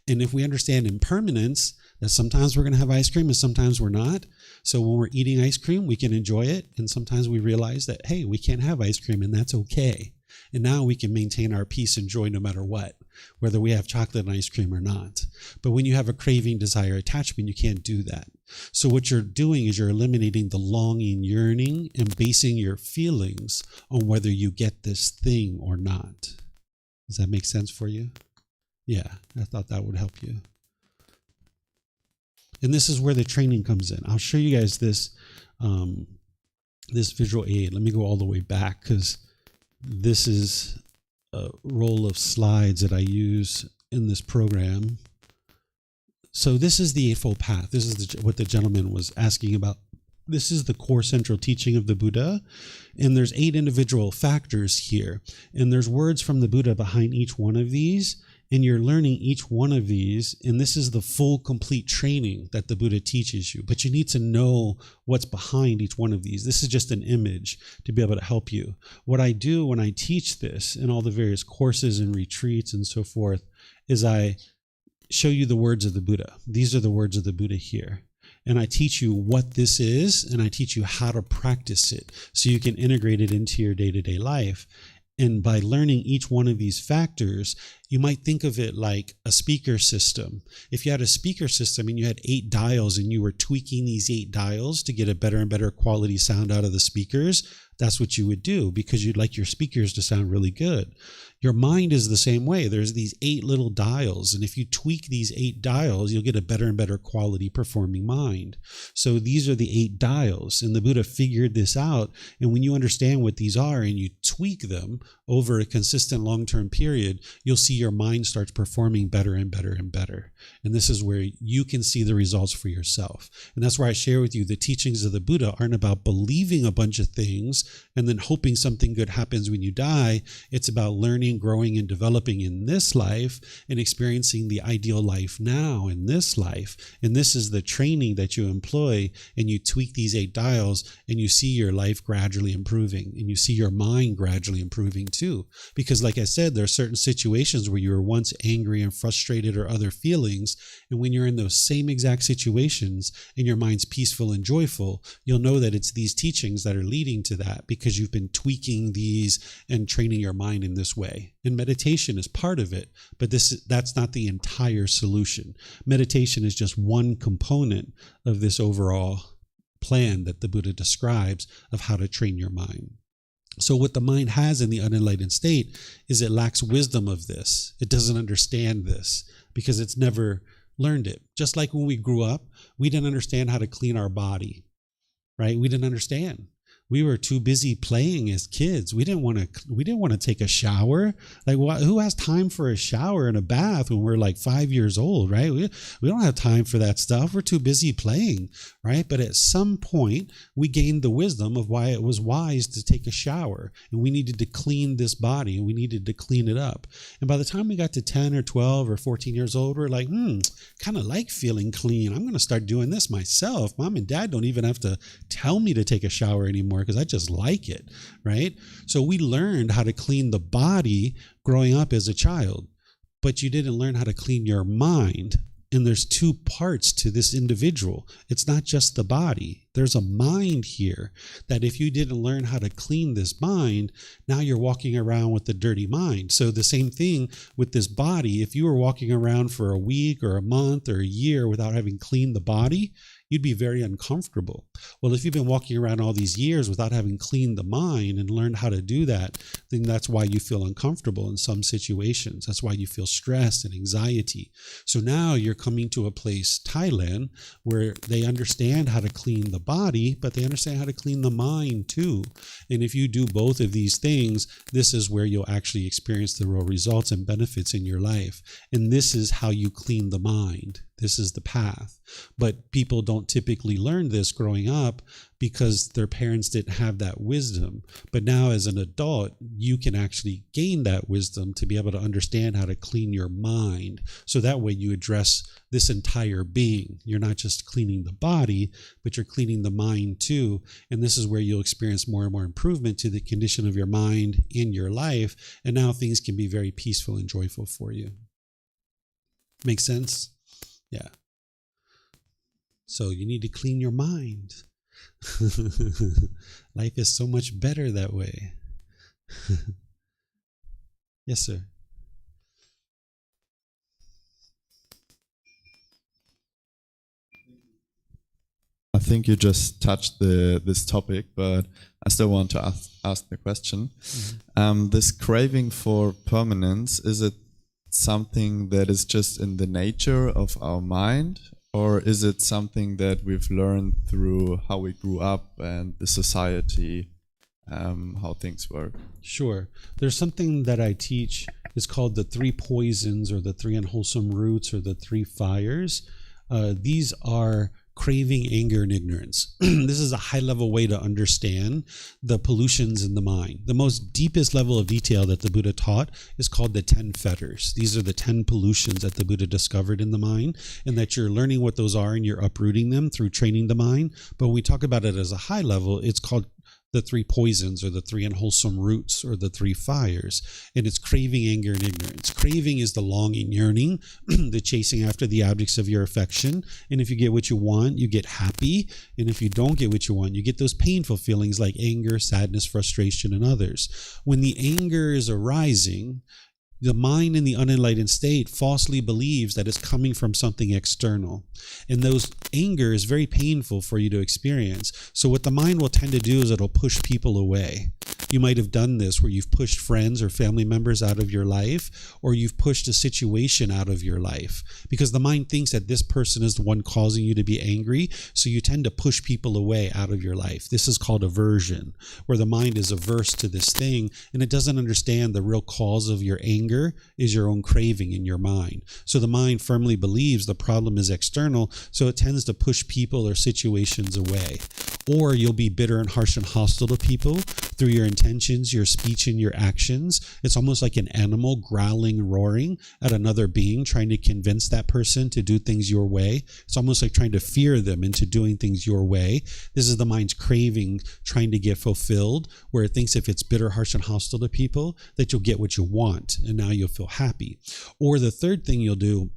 And if we understand impermanence, that sometimes we're going to have ice cream and sometimes we're not. So when we're eating ice cream, we can enjoy it. And sometimes we realize that, hey, we can't have ice cream, and that's okay. And now we can maintain our peace and joy no matter what, whether we have chocolate and ice cream or not. But when you have a craving, desire, attachment, you can't do that. So what you're doing is you're eliminating the longing, yearning, and basing your feelings on whether you get this thing or not. Does that make sense for you? Yeah, I thought that would help you. And this is where the training comes in. I'll show you guys this visual aid. Let me go all the way back, because this is a roll of slides that I use in this program. So this is the Eightfold Path. This is what the gentleman was asking about. This is the core central teaching of the Buddha. And there's 8 individual factors here. And there's words from the Buddha behind each one of these. And you're learning each one of these, and this is the full, complete training that the Buddha teaches you. But you need to know what's behind each one of these. This is just an image to be able to help you. What I do when I teach this in all the various courses and retreats and so forth is I show you the words of the Buddha. These are the words of the Buddha here. And I teach you what this is, and I teach you how to practice it so you can integrate it into your day-to-day life. And by learning each one of these factors, you might think of it like a speaker system. If you had a speaker system and you had 8 dials and you were tweaking these 8 dials to get a better and better quality sound out of the speakers, that's what you would do, because you'd like your speakers to sound really good. Your mind is the same way. There's these 8 little dials, and if you tweak these 8 dials, you'll get a better and better quality performing mind. So these are the 8 dials, and the Buddha figured this out. And when you understand what these are and you tweak them over a consistent long-term period, you'll see your mind starts performing better and better and better. And this is where you can see the results for yourself. And that's why I share with you the teachings of the Buddha aren't about believing a bunch of things and then hoping something good happens when you die. It's about learning, growing, and developing in this life and experiencing the ideal life now in this life. And this is the training that you employ, and you tweak these 8 dials and you see your life gradually improving, and you see your mind gradually improving too. Because like I said, there are certain situations where you were once angry and frustrated or other feelings, and when you're in those same exact situations and your mind's peaceful and joyful, you'll know that it's these teachings that are leading to that, because you've been tweaking these and training your mind in this way. And meditation is part of it, but that's not the entire solution. Meditation is just one component of this overall plan that the Buddha describes of how to train your mind. So what the mind has in the unenlightened state is it lacks wisdom of this. It doesn't understand this because it's never learned it. Just like when we grew up, we didn't understand how to clean our body, right? We didn't understand. We were too busy playing as kids. We didn't want to take a shower. Like, who has time for a shower and a bath when we're like 5 years old, right? We don't have time for that stuff. We're too busy playing, right? But at some point, we gained the wisdom of why it was wise to take a shower, and we needed to clean this body, and we needed to clean it up. And by the time we got to 10 or 12 or 14 years old, we're like, kind of like feeling clean. I'm going to start doing this myself. Mom and dad don't even have to tell me to take a shower anymore, because I just like it, right? So we learned how to clean the body growing up as a child, but you didn't learn how to clean your mind. And there's two parts to this individual. It's not just the body. There's a mind here that if you didn't learn how to clean this mind, now you're walking around with a dirty mind. So the same thing with this body. If you were walking around for a week or a month or a year without having cleaned the body, you'd be very uncomfortable. Well, if you've been walking around all these years without having cleaned the mind and learned how to do that, then that's why you feel uncomfortable in some situations. That's why you feel stress and anxiety. So now you're coming to a place, Thailand, where they understand how to clean the body, but they understand how to clean the mind too. And if you do both of these things, this is where you'll actually experience the real results and benefits in your life. And this is how you clean the mind. This is the path. But people don't typically learn this growing up because their parents didn't have that wisdom. But now as an adult, you can actually gain that wisdom to be able to understand how to clean your mind. So that way you address this entire being. You're not just cleaning the body, but you're cleaning the mind too. And this is where you'll experience more and more improvement to the condition of your mind in your life. And now things can be very peaceful and joyful for you. Make sense? Yeah. So you need to clean your mind. Life is so much better that way. Yes, sir. I think you just touched this topic, but I still want to ask the question. Mm-hmm. This craving for permanence, is it something that is just in the nature of our mind, or is it something that we've learned through how we grew up and the society, how things work? Sure. There's something that I teach. It's called the 3 poisons, or the 3 unwholesome roots, or the 3 fires. These are craving, anger, and ignorance. This is a high-level way to understand the pollutions in the mind. The most deepest level of detail that the Buddha taught is called the 10 fetters. These are the 10 pollutions that the Buddha discovered in the mind, and that you're learning what those are and you're uprooting them through training the mind. But when we talk about it as a high level, it's called the 3 poisons, or the 3 unwholesome roots, or the 3 fires. And it's craving, anger, and ignorance. Craving is the longing, yearning, the chasing after the objects of your affection. And if you get what you want, you get happy. And if you don't get what you want, you get those painful feelings like anger, sadness, frustration, and others. When the anger is arising, the mind in the unenlightened state falsely believes that it's coming from something external. And those anger is very painful for you to experience. So what the mind will tend to do is it'll push people away. You might have done this where you've pushed friends or family members out of your life, or you've pushed a situation out of your life, because the mind thinks that this person is the one causing you to be angry. So you tend to push people away out of your life. This is called aversion, where the mind is averse to this thing and it doesn't understand the real cause of your anger is your own craving in your mind. So the mind firmly believes the problem is external, so it tends to push people or situations away. Or you'll be bitter and harsh and hostile to people through your intentions, your speech, and your actions. It's almost like an animal growling, roaring at another being, trying to convince that person to do things your way. It's almost like trying to fear them into doing things your way. This is the mind's craving trying to get fulfilled, where it thinks if it's bitter, harsh, and hostile to people, that you'll get what you want, and now you'll feel happy. Or the third thing you'll do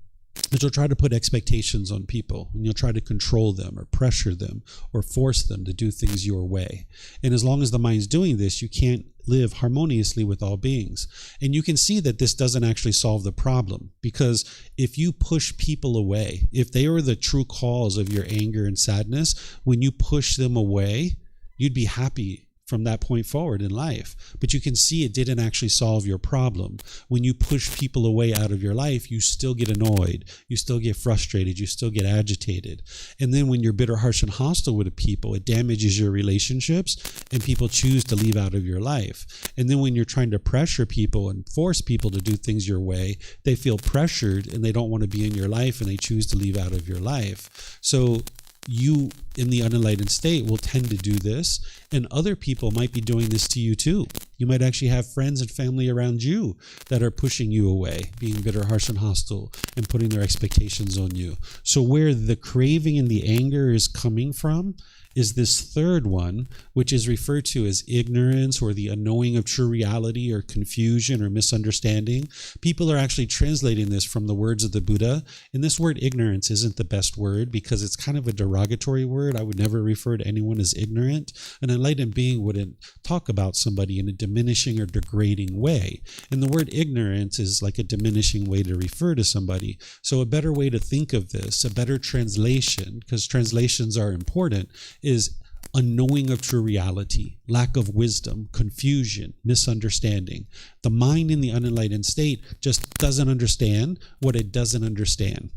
is you'll try to put expectations on people, and you'll try to control them or pressure them or force them to do things your way. And as long as the mind's doing this, you can't live harmoniously with all beings. And you can see that this doesn't actually solve the problem, because if you push people away, if they were the true cause of your anger and sadness, when you push them away, you'd be happy from that point forward in life. But you can see it didn't actually solve your problem. When you push people away out of your life, you still get annoyed, you still get frustrated, you still get agitated. And then when you're bitter, harsh, and hostile with people, it damages your relationships and people choose to leave out of your life. And then when you're trying to pressure people and force people to do things your way, they feel pressured and they don't want to be in your life and they choose to leave out of your life. So you in the unenlightened state will tend to do this, and other people might be doing this to you too. You might actually have friends and family around you that are pushing you away, being bitter, harsh, and hostile, and putting their expectations on you. So where the craving and the anger is coming from is this third one, which is referred to as ignorance or the unknowing of true reality or confusion or misunderstanding. People are actually translating this from the words of the Buddha. And this word ignorance isn't the best word because it's kind of a derogatory word. I would never refer to anyone as ignorant. An enlightened being wouldn't talk about somebody in a diminishing or degrading way. And the word ignorance is like a diminishing way to refer to somebody. So a better way to think of this, a better translation, because translations are important, is unknowing of true reality, lack of wisdom, confusion, misunderstanding. The mind in the unenlightened state just doesn't understand what it doesn't understand.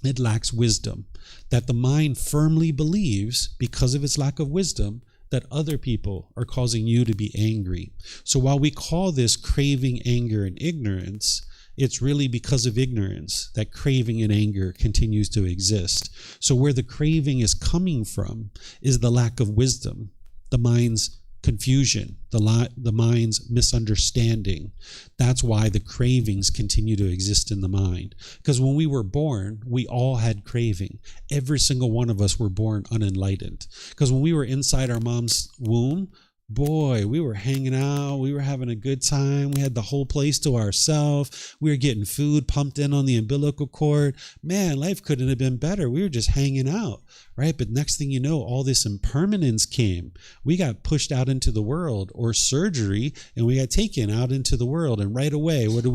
It lacks wisdom. That the mind firmly believes, because of its lack of wisdom, that other people are causing you to be angry. So while we call this craving, anger, and ignorance, it's really because of ignorance that craving and anger continues to exist. So where the craving is coming from is the lack of wisdom, the mind's confusion, the mind's misunderstanding. That's why the cravings continue to exist in the mind. Because when we were born, we all had craving. Every single one of us were born unenlightened. Because when we were inside our mom's womb, boy, we were hanging out, we were having a good time, we had the whole place to ourselves, we were getting food pumped in on the umbilical cord. Man, life couldn't have been better. We were just hanging out, right? But next thing you know, all this impermanence came. We got pushed out into the world, or surgery, and we got taken out into the world. And right away, what do?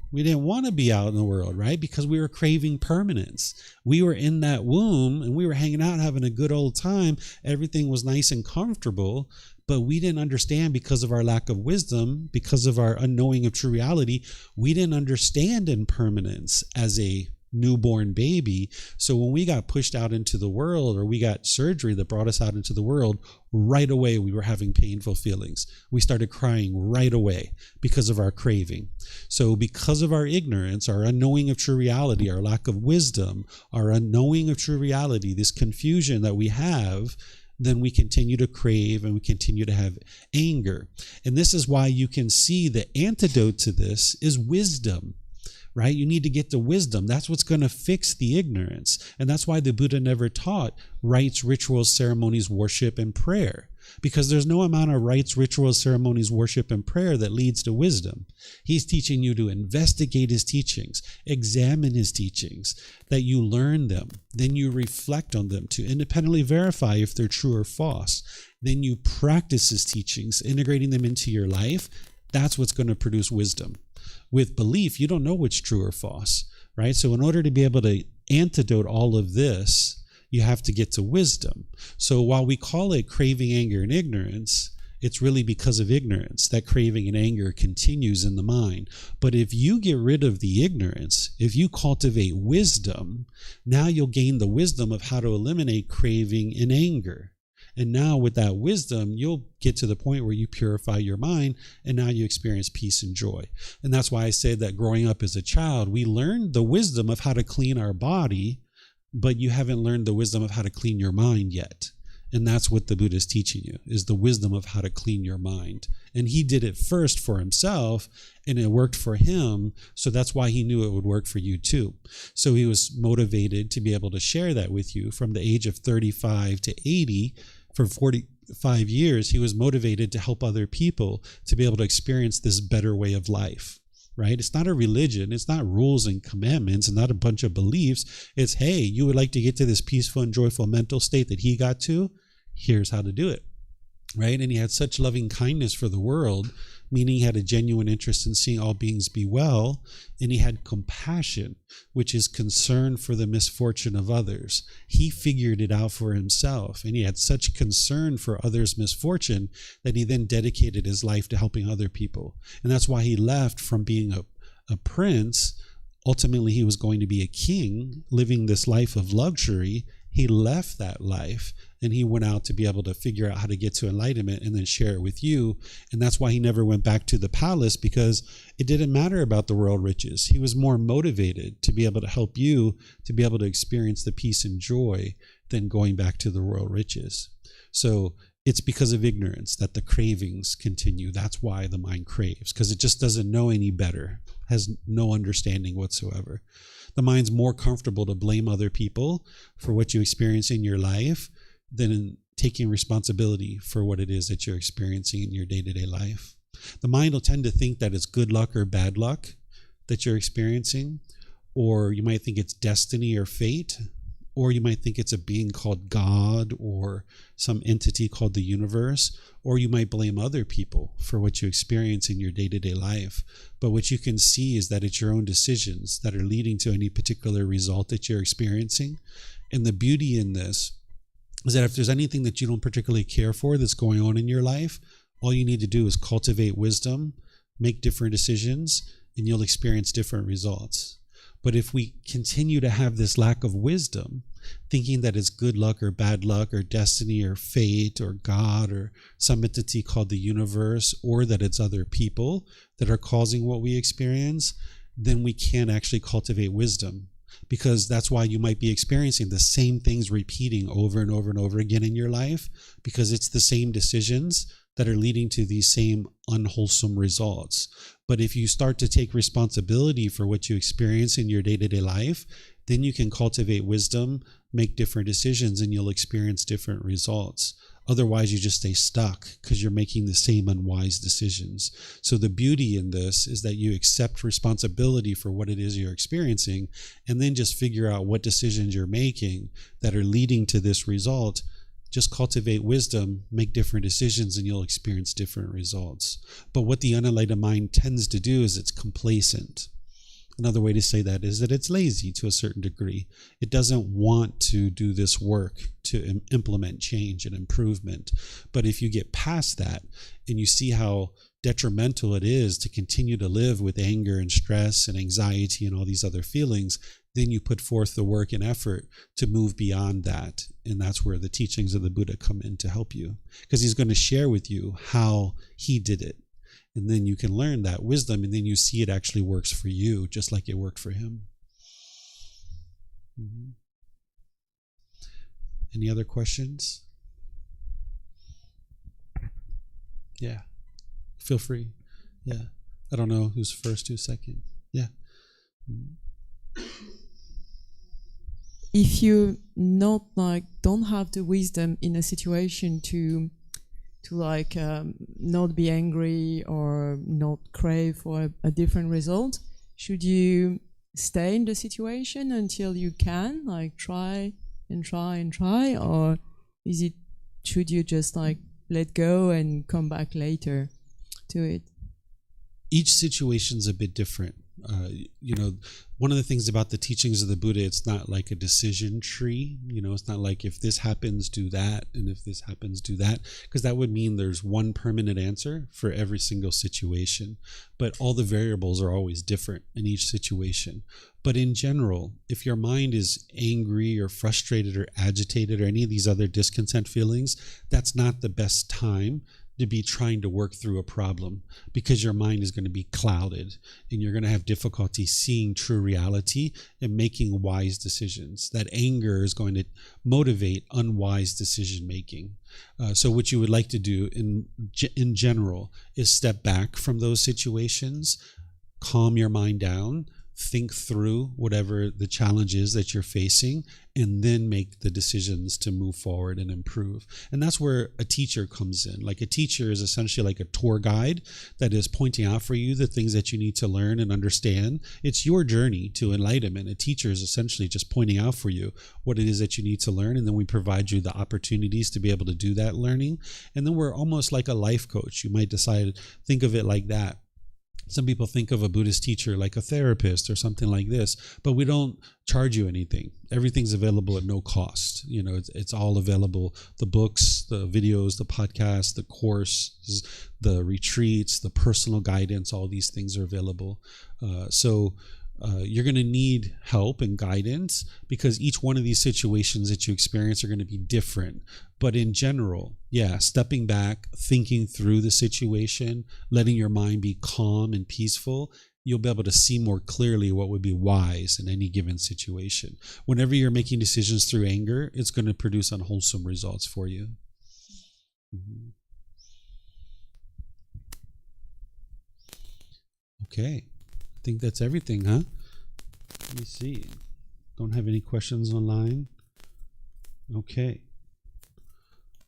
We didn't want to be out in the world, right? Because we were craving permanence. We were in that womb and we were hanging out, having a good old time. Everything was nice and comfortable, but we didn't understand because of our lack of wisdom, because of our unknowing of true reality. We didn't understand impermanence as a newborn baby. So when we got pushed out into the world, or we got surgery that brought us out into the world, right away we were having painful feelings. We started crying right away because of our craving. So because of our ignorance, our unknowing of true reality, our lack of wisdom, our unknowing of true reality, this confusion that we have, then we continue to crave and we continue to have anger. And this is why you can see the antidote to this is wisdom. Right? You need to get to wisdom. That's what's going to fix the ignorance. And that's why the Buddha never taught rites, rituals, ceremonies, worship, and prayer. Because there's no amount of rites, rituals, ceremonies, worship, and prayer that leads to wisdom. He's teaching you to investigate his teachings, examine his teachings, that you learn them. Then you reflect on them to independently verify if they're true or false. Then you practice his teachings, integrating them into your life. That's what's going to produce wisdom. With belief, you don't know what's true or false, right? So in order to be able to antidote all of this, you have to get to wisdom. So while we call it craving, anger, and ignorance, it's really because of ignorance that craving and anger continues in the mind. But if you get rid of the ignorance, if you cultivate wisdom, now you'll gain the wisdom of how to eliminate craving and anger. And now with that wisdom, you'll get to the point where you purify your mind, and now you experience peace and joy. And that's why I say that growing up as a child, we learned the wisdom of how to clean our body, but you haven't learned the wisdom of how to clean your mind yet. And that's what the Buddha is teaching you, is the wisdom of how to clean your mind. And he did it first for himself, and it worked for him. So that's why he knew it would work for you too. So he was motivated to be able to share that with you from the age of 35 to 80. For 45 years, he was motivated to help other people to be able to experience this better way of life, right? It's not a religion. It's not rules and commandments and not a bunch of beliefs. It's, hey, you would like to get to this peaceful and joyful mental state that he got to? Here's how to do it, right? And he had such loving kindness for the world meaning he had a genuine interest in seeing all beings be well, and he had compassion, which is concern for the misfortune of others. He figured it out for himself, and he had such concern for others' misfortune that he then dedicated his life to helping other people. And that's why he left from being a prince. Ultimately, he was going to be a king, living this life of luxury. He left that life and he went out to be able to figure out how to get to enlightenment and then share it with you. And that's why he never went back to the palace, because it didn't matter about the world riches. He was more motivated to be able to help you to be able to experience the peace and joy than going back to the world riches. So it's because of ignorance that the cravings continue. That's why the mind craves, because it just doesn't know any better, has no understanding whatsoever. The mind's more comfortable to blame other people for what you experience in your life than in taking responsibility for what it is that you're experiencing in your day-to-day life. The mind will tend to think that it's good luck or bad luck that you're experiencing, or you might think it's destiny or fate, or you might think it's a being called God or some entity called the universe, or you might blame other people for what you experience in your day-to-day life. But what you can see is that it's your own decisions that are leading to any particular result that you're experiencing. And the beauty in this is that if there's anything that you don't particularly care for that's going on in your life, all you need to do is cultivate wisdom, make different decisions, and you'll experience different results. But if we continue to have this lack of wisdom, thinking that it's good luck or bad luck or destiny or fate or God or some entity called the universe, or that it's other people that are causing what we experience, then we can't actually cultivate wisdom. Because that's why you might be experiencing the same things repeating over and over and over again in your life, because it's the same decisions that are leading to these same unwholesome results. But if you start to take responsibility for what you experience in your day-to-day life, then you can cultivate wisdom, make different decisions, and you'll experience different results. Otherwise, you just stay stuck because you're making the same unwise decisions. So the beauty in this is that you accept responsibility for what it is you're experiencing, and then just figure out what decisions you're making that are leading to this result. Just cultivate wisdom, make different decisions, and you'll experience different results. But what the unenlightened mind tends to do is it's complacent. Another way to say that is that it's lazy to a certain degree. It doesn't want to do this work to implement change and improvement. But if you get past that and you see how detrimental it is to continue to live with anger and stress and anxiety and all these other feelings, then you put forth the work and effort to move beyond that. And that's where the teachings of the Buddha come in to help you, because he's going to share with you how he did it. And then you can learn that wisdom, and then you see it actually works for you, just like it worked for him. Mm-hmm. Any other questions? Yeah. Feel free. Yeah. I don't know who's first, who's second. Yeah. Mm-hmm. If you don't have the wisdom in a situation to not be angry or not crave for a different result, should you stay in the situation until you can try and try and try, or should you just let go and come back later to it? Each situation's a bit different. One of the things about the teachings of the Buddha, it's not like a decision tree. It's not like if this happens, do that, and if this happens, do that, because that would mean there's one permanent answer for every single situation. But all the variables are always different in each situation. But in general, if your mind is angry or frustrated or agitated or any of these other discontent feelings, that's not the best time to be trying to work through a problem, because your mind is going to be clouded and you're going to have difficulty seeing true reality and making wise decisions. That anger is going to motivate unwise decision making. So what you would like to do in general is step back from those situations, calm your mind down, think through whatever the challenge is that you're facing, and then make the decisions to move forward and improve. And that's where a teacher comes in. Like a teacher is essentially like a tour guide that is pointing out for you the things that you need to learn and understand. It's your journey to enlightenment. A teacher is essentially just pointing out for you what it is that you need to learn, and then we provide you the opportunities to be able to do that learning. And then we're almost like a life coach. You might decide, think of it like that. Some people think of a Buddhist teacher like a therapist or something like this, but we don't charge you anything. Everything's available at no cost. You know, it's all available. The books, the videos, the podcasts, the courses, the retreats, the personal guidance, all these things are available. You're going to need help and guidance because each one of these situations that you experience are going to be different. But in general, stepping back, thinking through the situation, letting your mind be calm and peaceful, you'll be able to see more clearly what would be wise in any given situation. Whenever you're making decisions through anger, it's going to produce unwholesome results for you. Mm-hmm. Okay. I think that's everything, huh? Let me see. Don't have any questions online? Okay.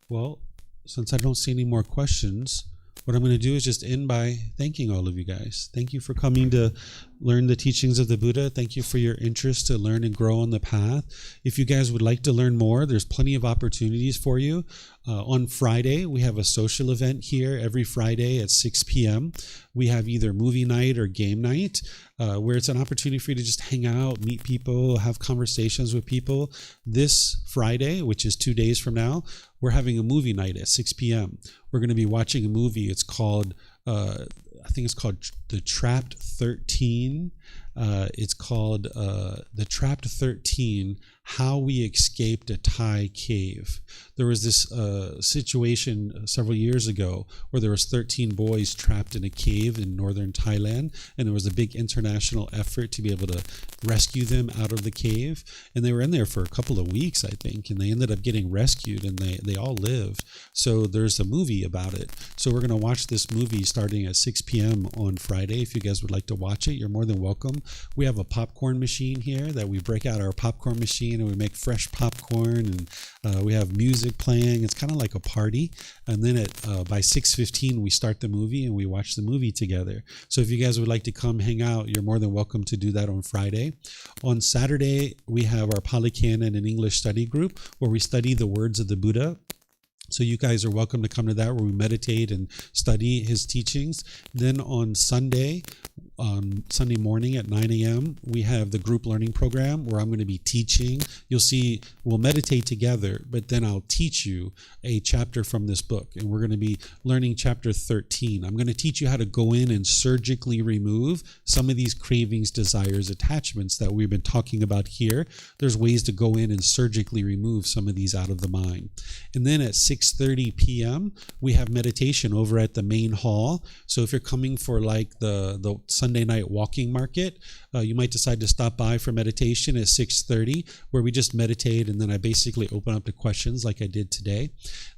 Well, since I don't see any more questions, what I'm going to do is just end by thanking all of you guys. Thank you for coming to learn the teachings of the Buddha. Thank you for your interest to learn and grow on the path. If you guys would like to learn more, there's plenty of opportunities for you. On Friday, we have a social event here every Friday at 6 p.m. We have either movie night or game night, where it's an opportunity for you to just hang out, meet people, have conversations with people. This Friday, which is 2 days from now, we're having a movie night at 6 p.m. We're going to be watching a movie. It's called, I think it's called The Trapped 13. It's called The Trapped 13, How We Escaped a Thai Cave. There was this situation several years ago where there was 13 boys trapped in a cave in northern Thailand, and there was a big international effort to be able to rescue them out of the cave. And they were in there for a couple of weeks, I think, and they ended up getting rescued, and they all lived. So there's a movie about it. So we're going to watch this movie starting at 6 p.m. on Friday. If you guys would like to watch it, you're more than welcome. We have a popcorn machine here that we break out our popcorn machine and we make fresh popcorn, and we have music playing. It's kind of like a party. And then by 6:15 we start the movie and we watch the movie together. So if you guys would like to come hang out, you're more than welcome to do that on Friday. On Saturday, we have our Pali Canon and English study group where we study the words of the Buddha. So you guys are welcome to come to that, where we meditate and study his teachings. Then on Sunday morning at 9 a.m., we have the group learning program where I'm going to be teaching. You'll see, we'll meditate together, but then I'll teach you a chapter from this book. And we're going to be learning chapter 13. I'm going to teach you how to go in and surgically remove some of these cravings, desires, attachments that we've been talking about here. There's ways to go in and surgically remove some of these out of the mind. And then at 6:30 p.m., we have meditation over at the main hall. So if you're coming for like the Sunday night walking market, you might decide to stop by for meditation at 6:30, where we just meditate, and then I basically open up to questions like I did today.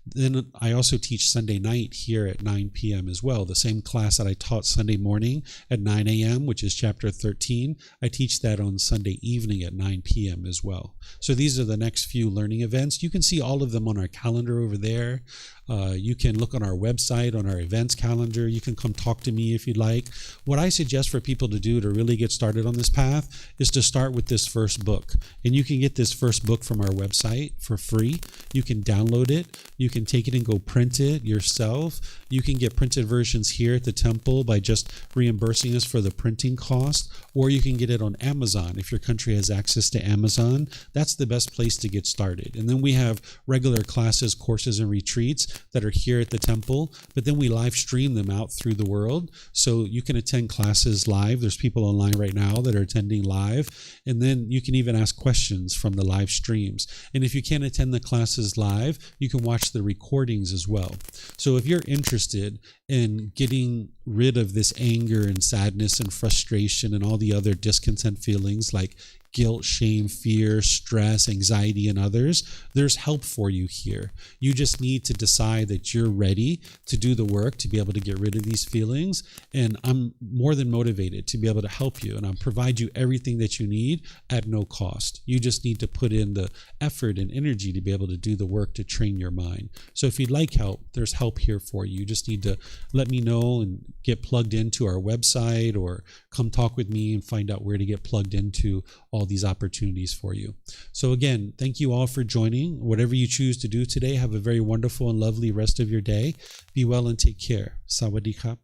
Then I also teach Sunday night here at 9 p.m. as well. The same class that I taught Sunday morning at 9 a.m., which is chapter 13, I teach that on Sunday evening at 9 p.m. as well. So these are the next few learning events. You can see all of them on our calendar over there. You can look on our website, on our events calendar. You can come talk to me if you'd like. What I suggest for people to do to really get started on this path is to start with this first book. And you can get this first book from our website for free. You can download it. You can take it and go print it yourself. You can get printed versions here at the temple by just reimbursing us for the printing cost, or you can get it on Amazon. If your country has access to Amazon, that's the best place to get started. And then we have regular classes, courses, and retreats that are here at the temple, but then we live stream them out through the world. So you can attend classes live. There's people online right now that are attending live. And then you can even ask questions from the live streams. And if you can't attend the classes live, you can watch the recordings as well. So if you're interested in getting rid of this anger and sadness and frustration and all the other discontent feelings like guilt, shame, fear, stress, anxiety, and others, there's help for you here. You just need to decide that you're ready to do the work to be able to get rid of these feelings. And I'm more than motivated to be able to help you, and I'll provide you everything that you need at no cost. You just need to put in the effort and energy to be able to do the work to train your mind. So if you'd like help, there's help here for you. You just need to let me know and get plugged into our website, or come talk with me and find out where to get plugged into all these opportunities for you. So again, thank you all for joining. Whatever you choose to do today, have a very wonderful and lovely rest of your day. Be well and take care. Sawadee krap.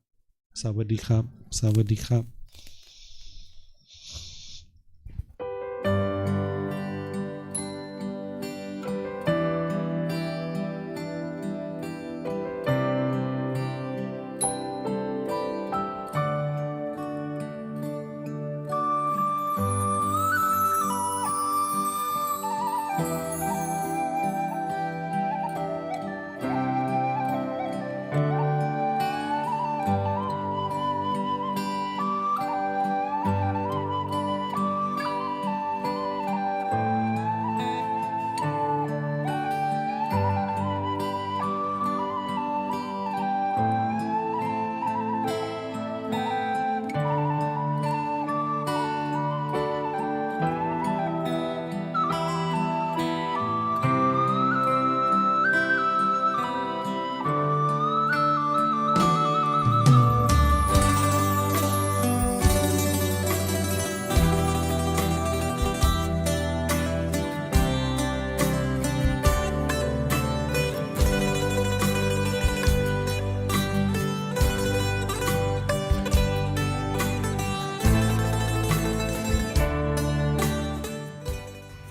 Sawadee krap. Sawadee krap.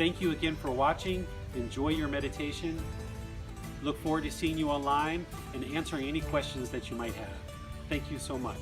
Thank you again for watching. Enjoy your meditation. Look forward to seeing you online and answering any questions that you might have. Thank you so much.